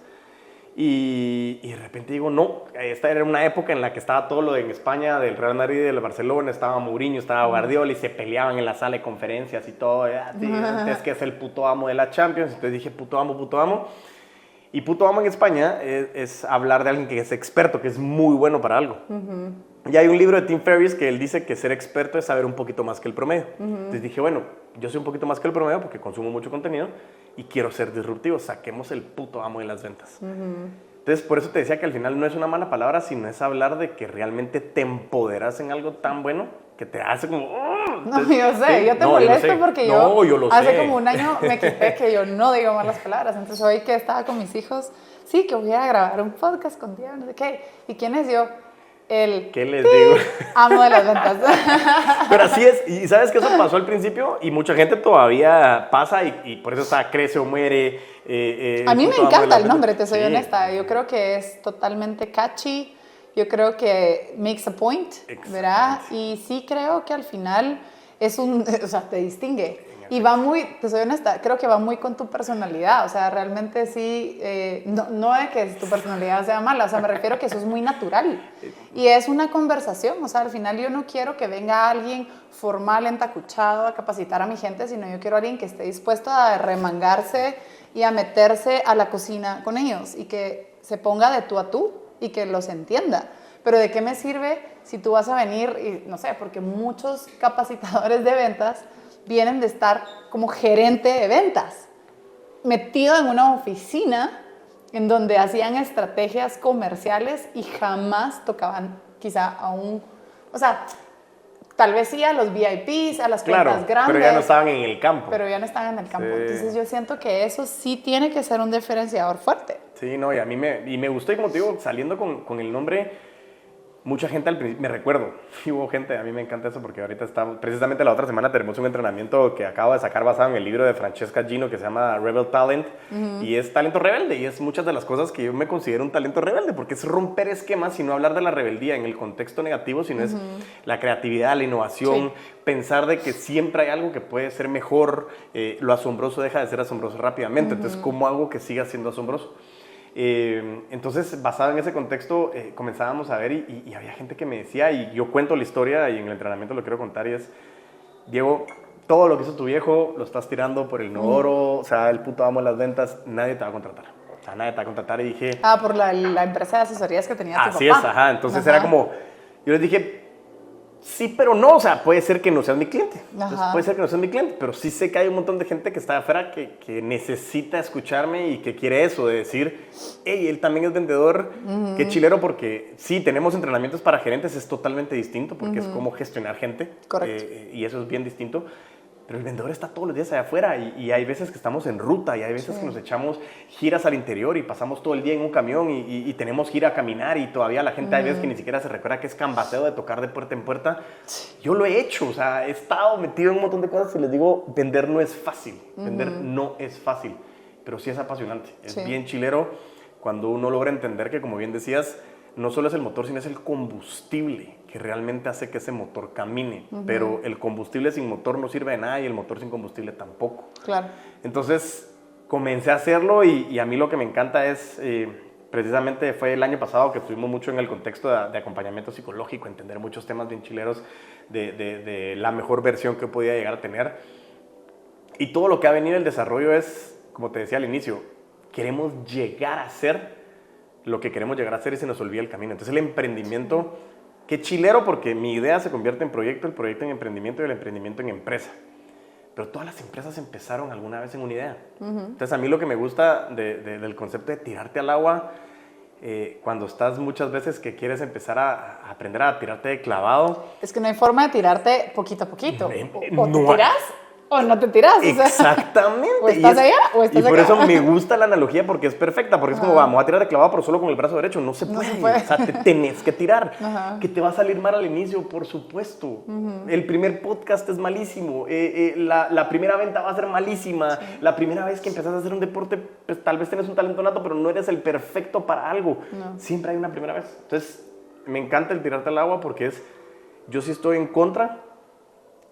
Y de repente digo, no, esta era una época en la que estaba todo lo de en España, del Real Madrid y del Barcelona, estaba Mourinho, estaba Guardiola y se peleaban en la sala de conferencias y todo, es que es el puto amo de la Champions, entonces dije puto amo. Y puto amo en España es hablar de alguien que es experto, que es muy bueno para algo. Y hay un libro de Tim Ferriss que él dice que ser experto es saber un poquito más que el promedio. Entonces dije, bueno, yo soy un poquito más que el promedio porque consumo mucho contenido y quiero ser disruptivo, saquemos el puto amo de las ventas. Entonces, por eso te decía que al final no es una mala palabra, sino es hablar de que realmente te empoderas en algo tan bueno que te hace como... Entonces, no, yo sé, yo te molesto porque yo hace como un año me quité que yo no digo malas palabras. Entonces, hoy que estaba con mis hijos, sí, que voy a grabar un podcast contigo, no sé qué. ¿Y quién es yo? ¿Qué les digo? Amo de las ventas. Pero así es, y sabes que eso pasó al principio y mucha gente todavía pasa y por eso está crece o muere. A mí me encanta el nombre, te soy honesta. Yo creo que es totalmente catchy, yo creo que makes a point, ¿verdad? Y sí creo que al final es o sea, te distingue. Y va muy, te soy honesta, creo que va muy con tu personalidad, o sea, realmente sí, no de que tu personalidad sea mala, o sea, me refiero a que eso es muy natural. Y es una conversación, o sea, al final yo no quiero que venga alguien formal, entacuchado a capacitar a mi gente, sino yo quiero a alguien que esté dispuesto a remangarse y a meterse a la cocina con ellos y que se ponga de tú a tú y que los entienda. Pero ¿de qué me sirve si tú vas a venir, y no sé, porque muchos capacitadores de ventas vienen de estar como gerente de ventas, metido en una oficina en donde hacían estrategias comerciales y jamás tocaban quizá a o sea, tal vez sí a los VIPs, a las cuentas grandes. Pero ya no estaban en el campo. Pero ya no estaban en el campo. Sí. Entonces yo siento que eso sí tiene que ser un diferenciador fuerte. Sí, no, y a mí me gustó y como te digo, saliendo con el nombre... Mucha gente al principio, me recuerdo, y hubo gente, a mí me encanta eso porque ahorita estamos, precisamente la otra semana tenemos un entrenamiento que acabo de sacar basado en el libro de Francesca Gino que se llama Rebel Talent y es talento rebelde y es muchas de las cosas que yo me considero un talento rebelde porque es romper esquemas y no hablar de la rebeldía en el contexto negativo, sino es la creatividad, la innovación, pensar de que siempre hay algo que puede ser mejor, lo asombroso deja de ser asombroso rápidamente, entonces ¿cómo hago que siga siendo asombroso? Entonces, basado en ese contexto, comenzábamos a ver y había gente que me decía, y yo cuento la historia y en el entrenamiento lo quiero contar, y es, Diego, todo lo que hizo tu viejo lo estás tirando por el inodoro, o sea, el puto amo de las ventas, nadie te va a contratar. O sea, nadie te va a contratar y dije... por la empresa de asesorías que tenía tu papá. Así es, ajá. Entonces era como, yo les dije... Sí, pero no, o sea, puede ser que no seas mi cliente. Entonces, puede ser que no seas mi cliente, pero sí sé que hay un montón de gente que está afuera que necesita escucharme y que quiere eso, de decir, hey, él también es vendedor, qué chilero, porque sí, tenemos entrenamientos para gerentes, es totalmente distinto, porque es como gestionar gente. Correcto. Y eso es bien distinto. Pero el vendedor está todos los días allá afuera y hay veces que estamos en ruta y hay veces que nos echamos giras al interior y pasamos todo el día en un camión y tenemos que ir a caminar y todavía la gente hay veces que ni siquiera se recuerda que es cambaceo de tocar de puerta en puerta. Yo lo he hecho, o sea, he estado metido en un montón de cosas y les digo, vender no es fácil, vender no es fácil, pero sí es apasionante, es bien chilero cuando uno logra entender que, como bien decías, no solo es el motor, sino es el combustible que realmente hace que ese motor camine. Pero el combustible sin motor no sirve de nada y el motor sin combustible tampoco. Claro. Entonces, comencé a hacerlo y a mí lo que me encanta es, precisamente fue el año pasado que estuvimos mucho en el contexto de acompañamiento psicológico, entender muchos temas bien chileros de la mejor versión que podía llegar a tener. Y todo lo que ha venido el desarrollo es, como te decía al inicio, queremos llegar a ser lo que queremos llegar a hacer y se nos olvida el camino. Entonces el emprendimiento qué chilero porque mi idea se convierte en proyecto, el proyecto en emprendimiento y el emprendimiento en empresa. Pero todas las empresas empezaron alguna vez en una idea. Entonces, a mí lo que me gusta del concepto de tirarte al agua, cuando estás muchas veces que quieres empezar a aprender a tirarte de clavado. Es que no hay forma de tirarte poquito a poquito. O No te tiras o no te tiras. Exactamente. O estás allá o estás acá. Y por eso me gusta la analogía porque es perfecta, porque es como, vamos a tirar de clavado pero solo con el brazo derecho. No se puede. O sea, te tenés que tirar. Que te va a salir mal al inicio, por supuesto. El primer podcast es malísimo. La primera venta va a ser malísima. Sí. La primera vez que empezás a hacer un deporte, pues, tal vez tienes un talento nato, pero no eres el perfecto para algo. Siempre hay una primera vez. Entonces, me encanta el tirarte al agua porque yo sí estoy en contra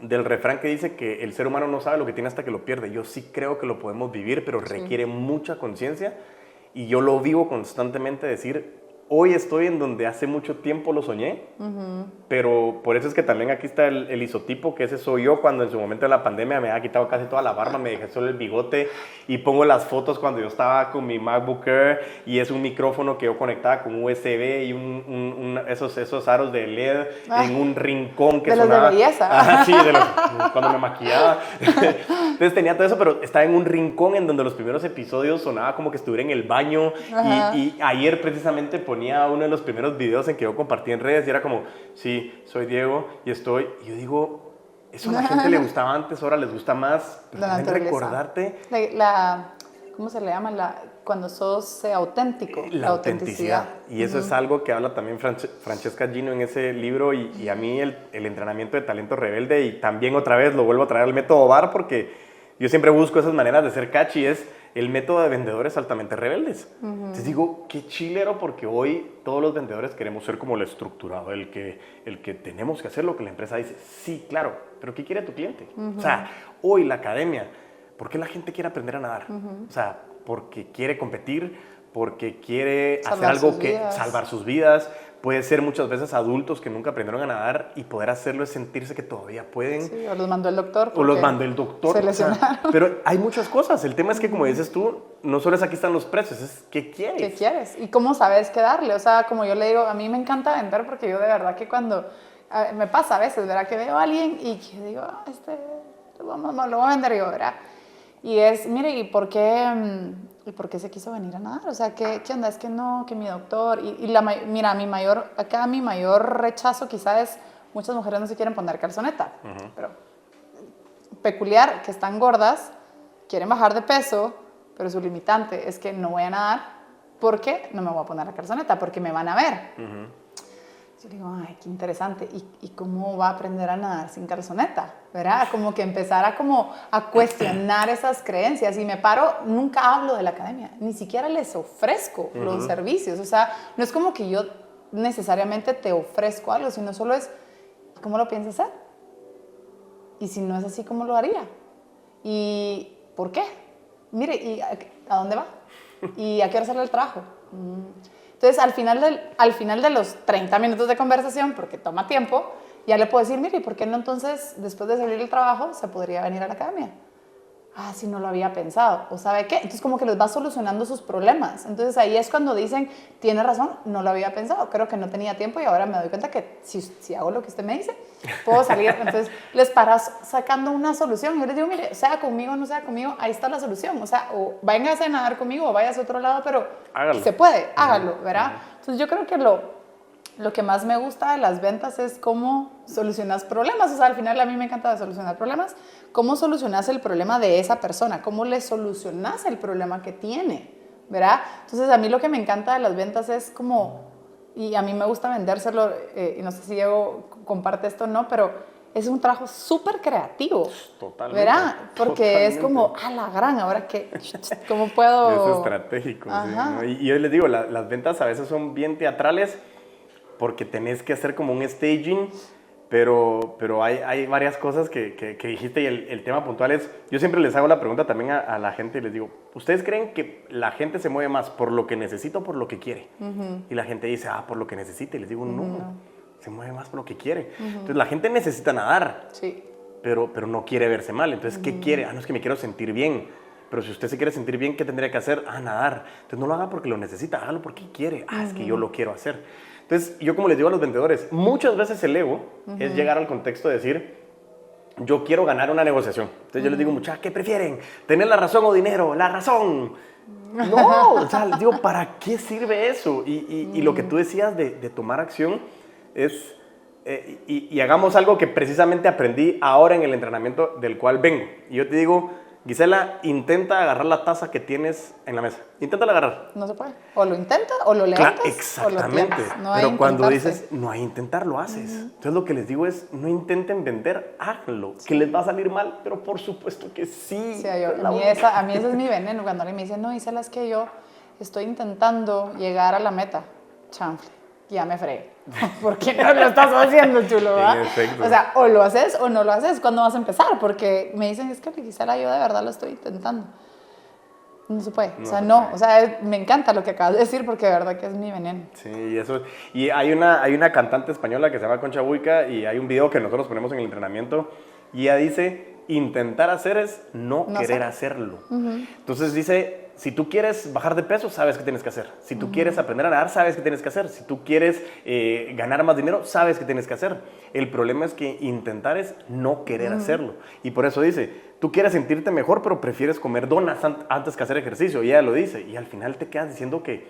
del refrán que dice que el ser humano no sabe lo que tiene hasta que lo pierde. Yo sí creo que lo podemos vivir, pero requiere mucha conciencia y yo lo vivo constantemente, decir, hoy estoy en donde hace mucho tiempo lo soñé, pero por eso es que también aquí está el isotipo, que ese soy yo cuando en su momento de la pandemia me había quitado casi toda la barba, me dejé solo el bigote y pongo las fotos cuando yo estaba con mi MacBook Air y es un micrófono que yo conectaba con USB y esos aros de LED en un rincón que de sonaba. De belleza. Sí, cuando me maquillaba. Entonces tenía todo eso, pero estaba en un rincón en donde los primeros episodios sonaba como que estuviera en el baño y ayer precisamente ponía uno de los primeros videos en que yo compartí en redes y era como, sí, soy Diego y estoy, y yo digo, eso a la gente le gustaba antes, ahora les gusta más, pero también recordarte. ¿Cómo se le llama? Cuando sos auténtico. La autenticidad. Y eso es algo que habla también Francesca Gino en ese libro y a mí el entrenamiento de talento rebelde y también otra vez lo vuelvo a traer al método VAR porque yo siempre busco esas maneras de ser catchy, es el método de vendedores altamente rebeldes. Entonces digo, qué chilero porque hoy todos los vendedores queremos ser como el estructurado, el que tenemos que hacer lo que la empresa dice. Sí, claro, pero ¿qué quiere tu cliente? O sea, hoy la academia, ¿por qué la gente quiere aprender a nadar? O sea, porque quiere competir, porque quiere hacer algo que salvar sus vidas. Puede ser muchas veces adultos que nunca aprendieron a nadar y poder hacerlo es sentirse que todavía pueden. Sí, o los mandó el doctor. O los mandó el doctor. Se lesionaron. Pero hay muchas cosas. El tema es que, como dices tú, no solo es aquí están los precios, es qué quieres. ¿Qué quieres? Y cómo sabes qué darle. O sea, como yo le digo, a mí me encanta vender porque yo de verdad que cuando... me pasa a veces, ¿verdad? Que veo a alguien y que digo, lo voy a vender yo, ¿verdad? Y es, mire, ¿y por qué se quiso venir a nadar? O sea, ¿qué onda? Es que no, que mi doctor... mira, mi mayor rechazo quizá es muchas mujeres no se quieren poner calzoneta. Pero peculiar, que están gordas, quieren bajar de peso, pero su limitante es que no voy a nadar porque no me voy a poner la calzoneta, porque me van a ver. Yo digo, ay, qué interesante. ¿Y cómo va a aprender a nadar sin calzoneta? ¿Verdad? Como que empezar a cuestionar esas creencias. Y me paro, nunca hablo de la academia. Ni siquiera les ofrezco los servicios. O sea, no es como que yo necesariamente te ofrezco algo, sino solo es, ¿cómo lo piensas hacer? Y si no es así, ¿cómo lo haría? ¿Y por qué? Mire, ¿y a dónde va? ¿Y a qué hora sale el trabajo? Entonces, al final de los 30 minutos de conversación, porque toma tiempo, ya le puedo decir, mire, ¿por qué no entonces, después de salir del trabajo, se podría venir a la academia? Ah, sí, no lo había pensado. ¿O sabe qué? Entonces, como que les va solucionando sus problemas. Entonces, ahí es cuando dicen, tiene razón, no lo había pensado. Creo que no tenía tiempo y ahora me doy cuenta que si hago lo que usted me dice, puedo salir. Entonces, les paras sacando una solución. Yo les digo, mire, sea conmigo o no sea conmigo, ahí está la solución. O sea, o váyanse a nadar conmigo o váyase a otro lado, pero hágalo. Se puede, hágalo, ¿verdad? Entonces, yo creo que lo que más me gusta de las ventas es cómo solucionas problemas. O sea, al final a mí me encanta solucionar problemas. ¿Cómo solucionas el problema de esa persona? ¿Cómo le solucionas el problema que tiene? ¿Verdad? Entonces, a mí lo que me encanta de las ventas es como, y a mí me gusta vendérselo, y no sé si Diego comparte esto o no, pero es un trabajo súper creativo. Totalmente. ¿Verdad? Porque es como, la gran, ahora que, ¿cómo puedo? Es estratégico. Sí, ¿no? Y yo les digo, las ventas a veces son bien teatrales, porque tenés que hacer como un staging, pero hay varias cosas que dijiste y el tema puntual es, yo siempre les hago la pregunta también a la gente y les digo, ¿ustedes creen que la gente se mueve más por lo que necesita o por lo que quiere? Y la gente dice, por lo que necesita, y les digo, no, se mueve más por lo que quiere. Entonces la gente necesita nadar, sí, pero no quiere verse mal, entonces ¿qué quiere? No, es que me quiero sentir bien. Pero si usted se quiere sentir bien, ¿qué tendría que hacer? Nadar. Entonces no lo haga porque lo necesita, hágalo porque quiere. Es que yo lo quiero hacer. Entonces, yo como les digo a los vendedores, muchas veces el ego es llegar al contexto de decir, yo quiero ganar una negociación. Entonces yo les digo, muchachos, ¿qué prefieren? ¿Tener la razón o dinero? ¡La razón! No, o sea, les digo, ¿para qué sirve eso? Y lo que tú decías de tomar acción es, y hagamos algo que precisamente aprendí ahora en el entrenamiento del cual vengo. Y yo te digo, Gisela, intenta agarrar la taza que tienes en la mesa. Inténtala agarrar. No se puede. O lo intenta, o lo levantas, exactamente. o lo tienes. No pero cuando intentarse. dices, no hay intentar, lo haces. Entonces lo que les digo es, no intenten vender, háganlo. Que les va a salir mal, pero por supuesto que sí. Sí, a mí ese es mi veneno. Cuando alguien me dice, no, Gisela, es que yo estoy intentando llegar a la meta. Chanfle, ya me fregué. ¿Por qué no lo estás haciendo, chulo? ¿Va? En efecto. O sea, o lo haces o no lo haces. ¿Cuándo vas a empezar? Porque me dicen, es que Gisela, yo de verdad lo estoy intentando. No se puede. O sea, no. O sea, me encanta lo que acabas de decir porque de verdad que es mi veneno. Sí, eso es. Y hay una cantante española que se llama Concha Buica y hay un video que nosotros ponemos en el entrenamiento y ella dice, intentar hacer es no querer hacerlo. Entonces dice, si tú quieres bajar de peso, sabes qué tienes que hacer. Si tú quieres aprender a nadar, sabes qué tienes que hacer. Si tú quieres ganar más dinero, sabes qué tienes que hacer. El problema es que intentar es no querer hacerlo. Y por eso dice, tú quieres sentirte mejor, pero prefieres comer donas antes que hacer ejercicio. Y ella lo dice. Y al final te quedas diciendo que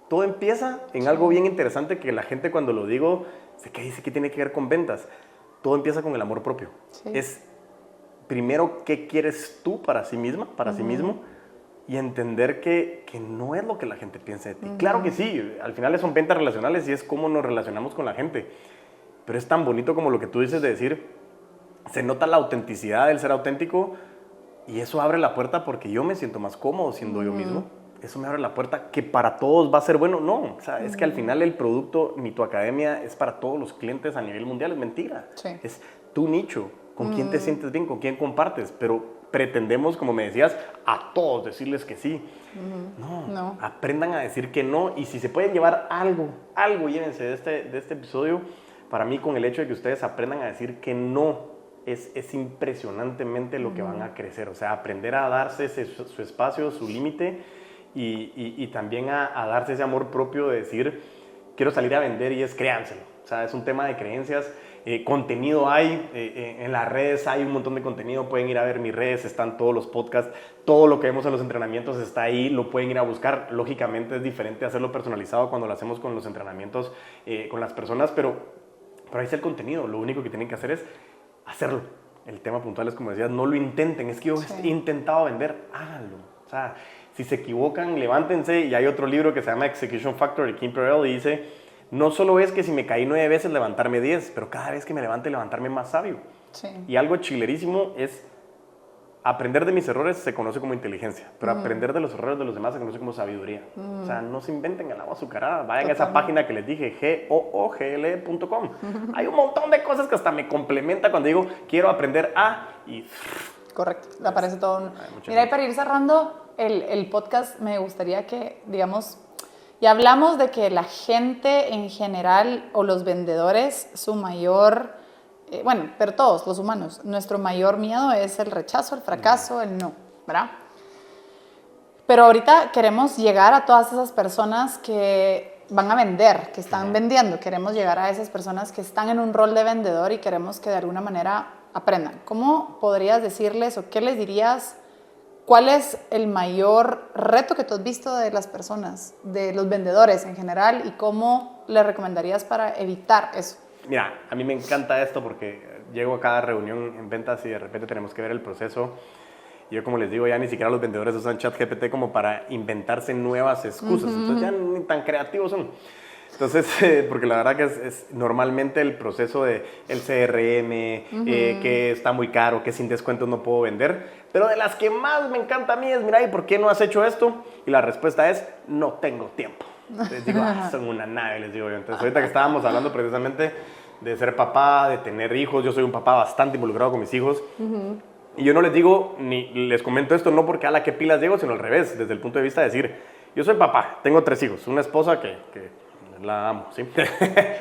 todo empieza en algo bien interesante que la gente cuando lo digo, ¿qué dice que tiene que ver con ventas? Todo empieza con el amor propio. Sí. Es primero qué quieres tú para sí misma, para sí mismo, y entender que no es lo que la gente piensa de ti. Claro que sí, al final son ventas relacionales y es cómo nos relacionamos con la gente. Pero es tan bonito como lo que tú dices de decir, se nota la autenticidad del ser auténtico y eso abre la puerta porque yo me siento más cómodo siendo yo mismo. Eso me abre la puerta que para todos va a ser bueno. No, o sea, es que al final el producto ni tu academia es para todos los clientes a nivel mundial. Es mentira. Sí. Es tu nicho, con quién te sientes bien, con quién compartes, pero pretendemos, como me decías, a todos decirles que sí. No, aprendan a decir que no y si se pueden llevar algo, llévense de este episodio, para mí con el hecho de que ustedes aprendan a decir que no, es impresionantemente lo que van a crecer, o sea, aprender a darse su espacio, su límite y también a darse ese amor propio de decir, quiero salir a vender y es créanselo, o sea, es un tema de creencias. Contenido hay, en las redes hay un montón de contenido, pueden ir a ver mis redes, están todos los podcasts, todo lo que vemos en los entrenamientos está ahí, lo pueden ir a buscar. Lógicamente es diferente hacerlo personalizado cuando lo hacemos con los entrenamientos, con las personas, pero ahí está el contenido, lo único que tienen que hacer es hacerlo. El tema puntual es como decías, no lo intenten, es que yo he intentado vender, háganlo. O sea, si se equivocan, levántense, y hay otro libro que se llama Execution Factor de Kim Perel y dice, no solo es que si me caí 9 veces levantarme 10, pero cada vez que me levante levantarme más sabio. Sí. Y algo chilerísimo es aprender de mis errores se conoce como inteligencia, pero aprender de los errores de los demás se conoce como sabiduría. O sea, no se inventen el agua azucarada, vayan a esa página que les dije, google.com. Hay un montón de cosas que hasta me complementa cuando digo quiero aprender a y... Correcto, le aparece todo. Mira, y para ir cerrando el podcast, me gustaría que, digamos, ya hablamos de que la gente en general o los vendedores, su mayor, bueno, pero todos los humanos, nuestro mayor miedo es el rechazo, el fracaso, el no, ¿verdad? Pero ahorita queremos llegar a todas esas personas que van a vender, que están vendiendo. Queremos llegar a esas personas que están en un rol de vendedor y queremos que de alguna manera aprendan. ¿Cómo podrías decirles o qué les dirías? ¿Cuál es el mayor reto que tú has visto de las personas, de los vendedores en general, y cómo le recomendarías para evitar eso? Mira, a mí me encanta esto porque llego a cada reunión en ventas y de repente tenemos que ver el proceso. Yo, como les digo, ya ni siquiera los vendedores usan ChatGPT como para inventarse nuevas excusas. Entonces ya ni tan creativos son. Entonces, porque la verdad que es normalmente el proceso de el CRM, que está muy caro, que sin descuentos no puedo vender. Pero de las que más me encanta a mí es, mira, ¿y por qué no has hecho esto? Y la respuesta es, no tengo tiempo. Les digo, son una nave, les digo yo. Entonces, ahorita que estábamos hablando precisamente de ser papá, de tener hijos, yo soy un papá bastante involucrado con mis hijos. Y yo no les digo, ni les comento esto, no porque a la que pilas llego, sino al revés, desde el punto de vista de decir, yo soy papá, tengo 3 hijos, una esposa que la amo, ¿sí?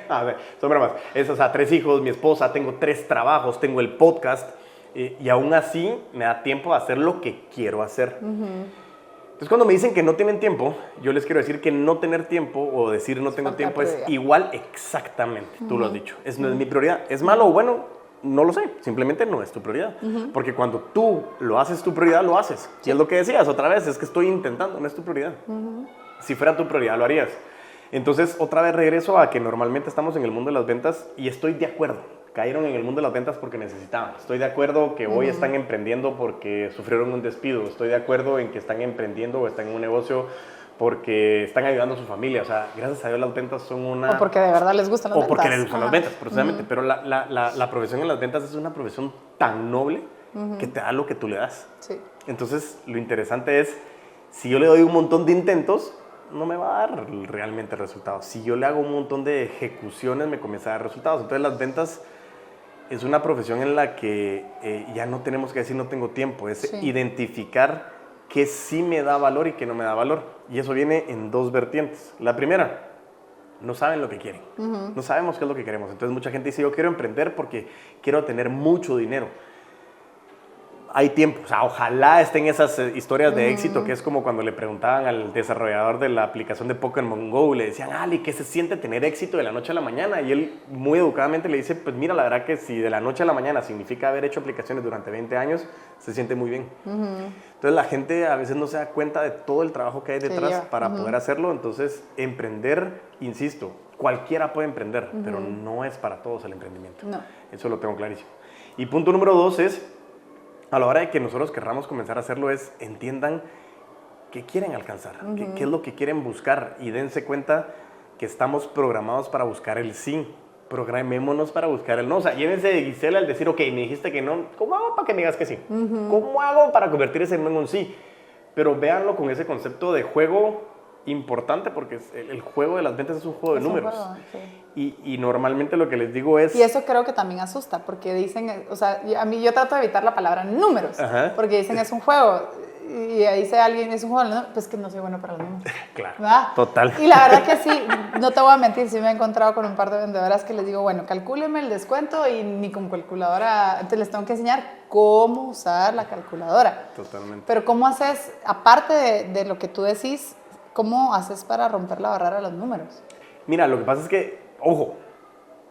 A ver, son bromas. O sea, 3 hijos, mi esposa, tengo 3 trabajos, tengo el podcast, y aún así me da tiempo a hacer lo que quiero hacer. Entonces, cuando me dicen que no tienen tiempo, yo les quiero decir que no tener tiempo o decir no tengo tiempo es igual exactamente, tú lo has dicho. No es mi prioridad. ¿Es malo o bueno? No lo sé, simplemente no es tu prioridad. Porque cuando tú lo haces tu prioridad, lo haces. Y es lo que decías otra vez, es que estoy intentando, no es tu prioridad. Si fuera tu prioridad, lo harías. Entonces, otra vez regreso a que normalmente estamos en el mundo de las ventas y estoy de acuerdo. Cayeron en el mundo de las ventas porque necesitaban. Estoy de acuerdo que hoy están emprendiendo porque sufrieron un despido. Estoy de acuerdo en que están emprendiendo o están en un negocio porque están ayudando a su familia. O sea, gracias a Dios las ventas son una... O porque de verdad les gustan las ventas. O porque les gustan las ventas, precisamente. Pero la profesión en las ventas es una profesión tan noble que te da lo que tú le das. Sí. Entonces, lo interesante es, si yo le doy un montón de intentos, no me va a dar realmente resultados. Si yo le hago un montón de ejecuciones, me comienza a dar resultados. Entonces, las ventas es una profesión en la que ya no tenemos que decir no tengo tiempo, es identificar qué sí me da valor y qué no me da valor. Y eso viene en dos vertientes. La primera, no saben lo que quieren, no sabemos qué es lo que queremos. Entonces mucha gente dice, yo quiero emprender porque quiero tener mucho dinero. Hay tiempo, o sea, ojalá estén esas historias de éxito, que es como cuando le preguntaban al desarrollador de la aplicación de Pokémon Go, le decían, Ali, ¿qué se siente tener éxito de la noche a la mañana? Y él muy educadamente le dice, pues mira, la verdad que si de la noche a la mañana significa haber hecho aplicaciones durante 20 años, se siente muy bien. Entonces la gente a veces no se da cuenta de todo el trabajo que hay detrás para poder hacerlo. Entonces emprender, insisto, cualquiera puede emprender, pero no es para todos el emprendimiento. No. Eso lo tengo clarísimo. Y punto número 2 es, a la hora de que nosotros querramos comenzar a hacerlo, es entiendan qué quieren alcanzar, qué es lo que quieren buscar, y dense cuenta que estamos programados para buscar el sí. Programémonos para buscar el no. O sea, llévense de Gisela al decir, ok, me dijiste que no, ¿cómo hago para que me digas que sí? ¿Cómo hago para convertir ese no en un sí? Pero véanlo con ese concepto de juego importante, porque el juego de las ventas es un juego de números. Juego, sí. Y normalmente lo que les digo es... Y eso creo que también asusta, porque dicen, o sea, yo trato de evitar la palabra números, porque dicen es un juego, y ahí dice alguien, es un juego, no, pues que no soy bueno para los números. Claro, ¿verdad? total. Y la verdad que sí, no te voy a mentir, sí me he encontrado con un par de vendedoras que les digo, bueno, calcúleme el descuento, y ni con calculadora, entonces les tengo que enseñar cómo usar la calculadora. Totalmente. Pero cómo haces, aparte de lo que tú decís, ¿cómo haces para romper la barrera de los números? Mira, lo que pasa es que, ojo,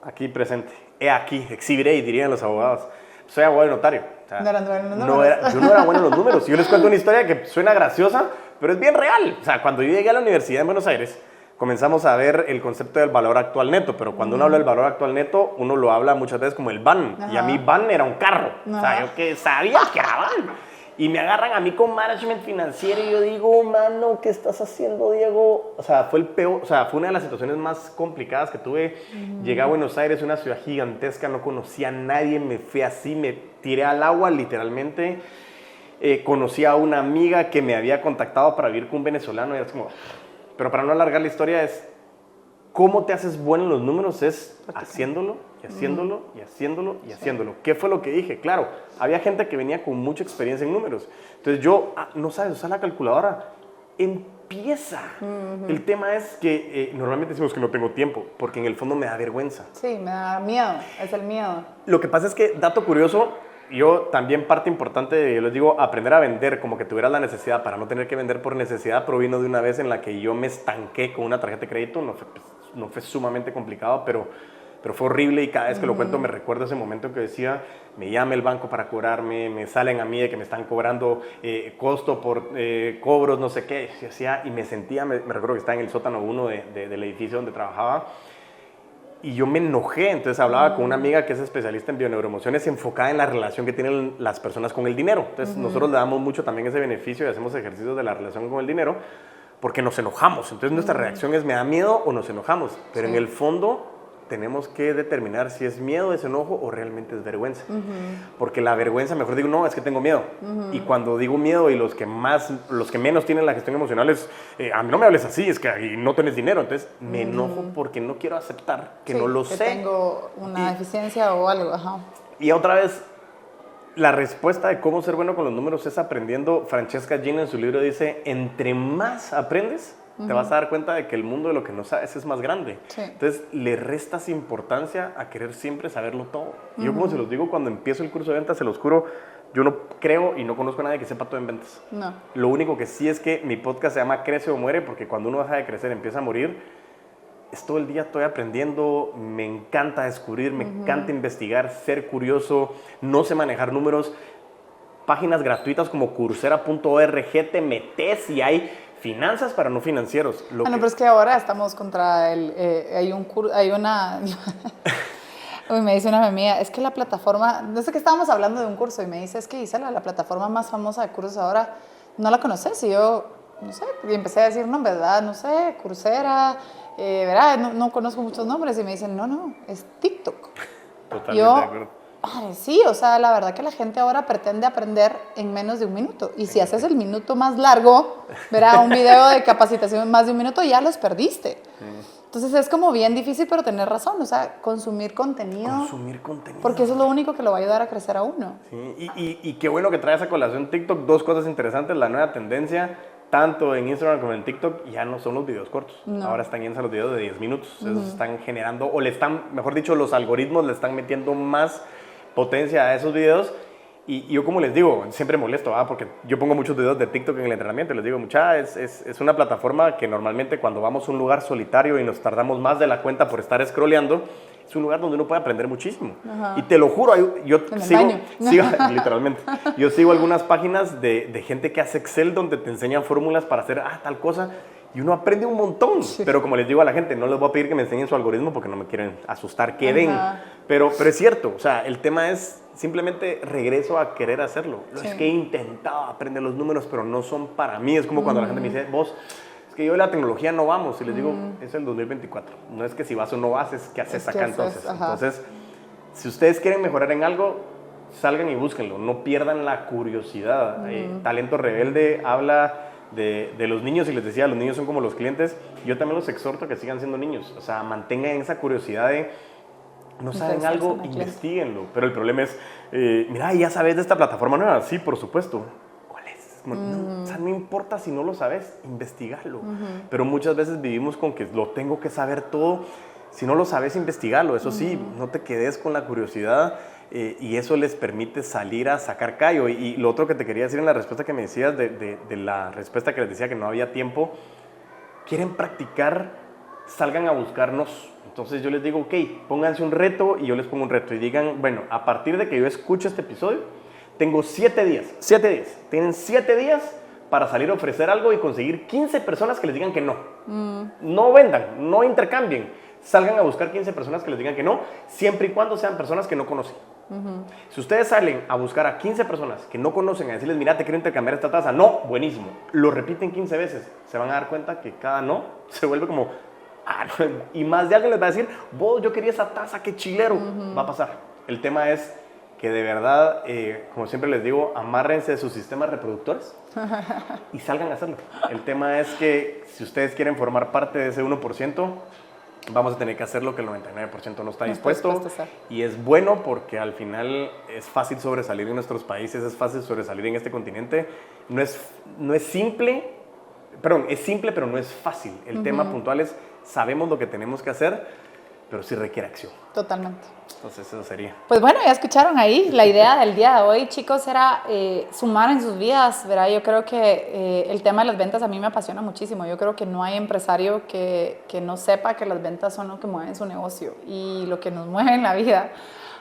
aquí presente, aquí, exhibiré, dirían los abogados. Soy abogado y notario. O sea, no eran buenos los números. Yo no era bueno en los números. Yo les cuento una historia que suena graciosa, pero es bien real. O sea, cuando yo llegué a la universidad en Buenos Aires, comenzamos a ver el concepto del valor actual neto, pero cuando uno habla del valor actual neto, uno lo habla muchas veces como el van. Y a mí van era un carro. O sea, yo que sabía que era van. Y me agarran a mí con management financiero y yo digo, mano, ¿qué estás haciendo, Diego? O sea, fue el peor, o sea, fue una de las situaciones más complicadas que tuve. Llegué a Buenos Aires, una ciudad gigantesca, no conocía a nadie, me fui así, me tiré al agua literalmente. Conocí a una amiga que me había contactado para vivir con un venezolano y es como... Pero para no alargar la historia es, ¿cómo te haces bueno en los números? Es haciéndolo y haciéndolo y haciéndolo y haciéndolo. ¿Qué fue lo que dije? Claro, había gente que venía con mucha experiencia en números. Entonces yo, no sabes usar la calculadora, empieza. El tema es que normalmente decimos que no tengo tiempo, porque en el fondo me da vergüenza. Sí, me da miedo, es el miedo. Lo que pasa es que, dato curioso, yo también parte importante, yo les digo, aprender a vender como que tuvieras la necesidad para no tener que vender por necesidad, provino de una vez en la que yo me estanqué con una tarjeta de crédito. No fue sumamente complicado, pero fue horrible, y cada vez que lo cuento me recuerdo ese momento en que decía, me llama el banco para cobrarme, me salen a mí de que me están cobrando costo por cobros, no sé qué, y me sentía, me recuerdo que estaba en el sótano 1 del edificio donde trabajaba, y yo me enojé. Entonces hablaba con una amiga que es especialista en bioneuroemociones, enfocada en la relación que tienen las personas con el dinero. Entonces nosotros le damos mucho también ese beneficio y hacemos ejercicios de la relación con el dinero, porque nos enojamos. Entonces nuestra reacción es, ¿me da miedo o nos enojamos? Pero en el fondo tenemos que determinar si es miedo, es enojo o realmente es vergüenza. Porque la vergüenza, mejor digo, no, es que tengo miedo. Y cuando digo miedo, y los que menos tienen la gestión emocional es, a mí no me hables así, es que no tienes dinero. Entonces me enojo porque no quiero aceptar que no lo sé. Que tengo una deficiencia o algo. Ajá. Y otra vez, la respuesta de cómo ser bueno con los números es aprendiendo. Francesca Gina en su libro dice, entre más aprendes, te vas a dar cuenta de que el mundo de lo que no sabes es más grande. Sí. Entonces, le restas importancia a querer siempre saberlo todo. Yo, como se los digo, cuando empiezo el curso de ventas, se los juro, yo no creo y no conozco a nadie que sepa todo en ventas. No. Lo único que sí es que mi podcast se llama Crece o Muere, porque cuando uno deja de crecer empieza a morir. Es todo el día estoy aprendiendo, me encanta descubrir, me encanta investigar, ser curioso, no sé manejar números. Páginas gratuitas como Coursera.org, te metes y hay finanzas para no financieros. Pero es que ahora estamos contra hay una... Uy, me dice una amiga mía, es que la plataforma, no sé qué estábamos hablando de un curso y me dice, es que Gisela, la plataforma más famosa de cursos ahora, no la conoces. Y yo, no sé, y empecé a decir, no, ¿verdad? No sé, Coursera, ¿verdad? No conozco muchos nombres. Y me dicen, no, es TikTok. Totalmente de acuerdo. Sí, o sea, la verdad que la gente ahora pretende aprender en menos de un minuto. Y si haces el minuto más largo, verá un video de capacitación más de un minuto, ya los perdiste. Entonces es como bien difícil, pero tener razón, o sea, consumir contenido. Consumir contenido. Porque eso es lo único que lo va a ayudar a crecer a uno. Sí, y qué bueno que traes a colación TikTok. Dos cosas interesantes, la nueva tendencia, tanto en Instagram como en TikTok, ya no son los videos cortos. No. Ahora están yendo a los videos de 10 minutos. Esos están generando, o le están, mejor dicho, los algoritmos le están metiendo más potencia a esos videos. Y yo, como les digo, siempre molesto, porque yo pongo muchos videos de TikTok en el entrenamiento. Les digo, es una plataforma que normalmente cuando vamos a un lugar solitario y nos tardamos más de la cuenta por estar scrolleando, es un lugar donde uno puede aprender muchísimo. Ajá. Y te lo juro, yo sigo literalmente, yo sigo algunas páginas de gente que hace Excel donde te enseñan fórmulas para hacer tal cosa. Y uno aprende un montón, pero como les digo a la gente, no les voy a pedir que me enseñen su algoritmo porque no me quieren asustar, queden. Pero es cierto, o sea, el tema es simplemente regreso a querer hacerlo. Es que he intentado aprender los números, pero no son para mí. Es como cuando la gente me dice, vos, es que yo de la tecnología no vamos. Y les digo, es el 2024. No es que si vas o no vas, es que haces acá entonces. Entonces, si ustedes quieren mejorar en algo, salgan y búsquenlo. No pierdan la curiosidad. Talento Rebelde habla de los niños, y les decía, los niños son como los clientes. Yo también los exhorto a que sigan siendo niños, o sea, mantengan esa curiosidad de, no saben algo, investiguenlo. Pero el problema es, mira, ¿ya sabes de esta plataforma nueva? Sí, por supuesto. ¿Cuál es? No, o sea, no importa si no lo sabes, investigalo. Pero muchas veces vivimos con que lo tengo que saber todo. Si no lo sabes, investigalo. Eso sí, no te quedes con la curiosidad. Y eso les permite salir a sacar callo. Y lo otro que te quería decir en la respuesta que me decías, de la respuesta que les decía que no había tiempo, quieren practicar, salgan a buscarnos. Entonces yo les digo, ok, pónganse un reto, y yo les pongo un reto y digan, bueno, a partir de que yo escuche este episodio, tengo 7 días, tienen 7 días para salir a ofrecer algo y conseguir 15 personas que les digan que no. No vendan, no intercambien, salgan a buscar 15 personas que les digan que no, siempre y cuando sean personas que no conocen. Si ustedes salen a buscar a 15 personas que no conocen, a decirles, mira, te quiero intercambiar esta taza, no, buenísimo, lo repiten 15 veces, se van a dar cuenta que cada no se vuelve como, no. Y más de alguien les va a decir, vos, yo quería esa taza, qué chilero, va a pasar. El tema es que de verdad, como siempre les digo, amárrense de sus sistemas reproductores y salgan a hacerlo. El tema es que si ustedes quieren formar parte de ese 1%, vamos a tener que hacer lo que el 99% no está dispuesto. Y es bueno porque al final es fácil sobresalir en nuestros países, es fácil sobresalir en este continente. No es simple, pero no es fácil. El tema puntual es, sabemos lo que tenemos que hacer, pero sí requiere acción. Totalmente. Entonces eso sería. Pues bueno, ya escucharon ahí. La idea del día de hoy, chicos, era sumar en sus vidas, ¿verdad? Yo creo que el tema de las ventas a mí me apasiona muchísimo. Yo creo que no hay empresario que no sepa que las ventas son lo que mueve su negocio y lo que nos mueve en la vida.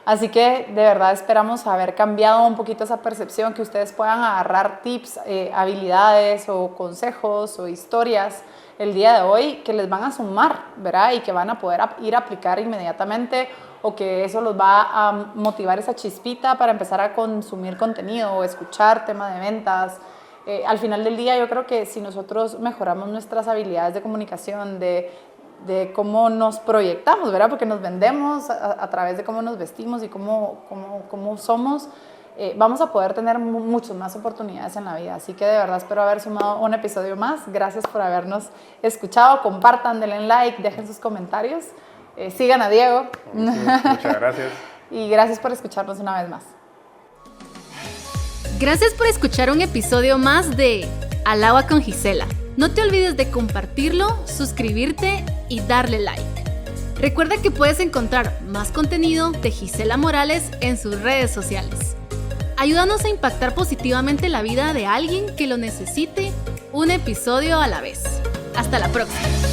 Así que de verdad esperamos haber cambiado un poquito esa percepción, que ustedes puedan agarrar tips, habilidades o consejos o historias el día de hoy que les van a sumar, ¿verdad? Y que van a poder ir a aplicar inmediatamente, o que eso los va a motivar esa chispita para empezar a consumir contenido o escuchar tema de ventas. Al final del día yo creo que si nosotros mejoramos nuestras habilidades de comunicación, de cómo nos proyectamos, ¿verdad? Porque nos vendemos a través de cómo nos vestimos y cómo somos, vamos a poder tener muchas más oportunidades en la vida. Así que de verdad espero haber sumado un episodio más. Gracias por habernos escuchado. Compartan, denle like, dejen sus comentarios. Sigan a Diego. Muchas gracias. Y gracias por escucharnos una vez más. Gracias por escuchar un episodio más de Al Agua con Gisela. No te olvides de compartirlo, suscribirte y darle like. Recuerda que puedes encontrar más contenido de Gisela Morales en sus redes sociales. Ayúdanos a impactar positivamente la vida de alguien que lo necesite, un episodio a la vez. Hasta la próxima.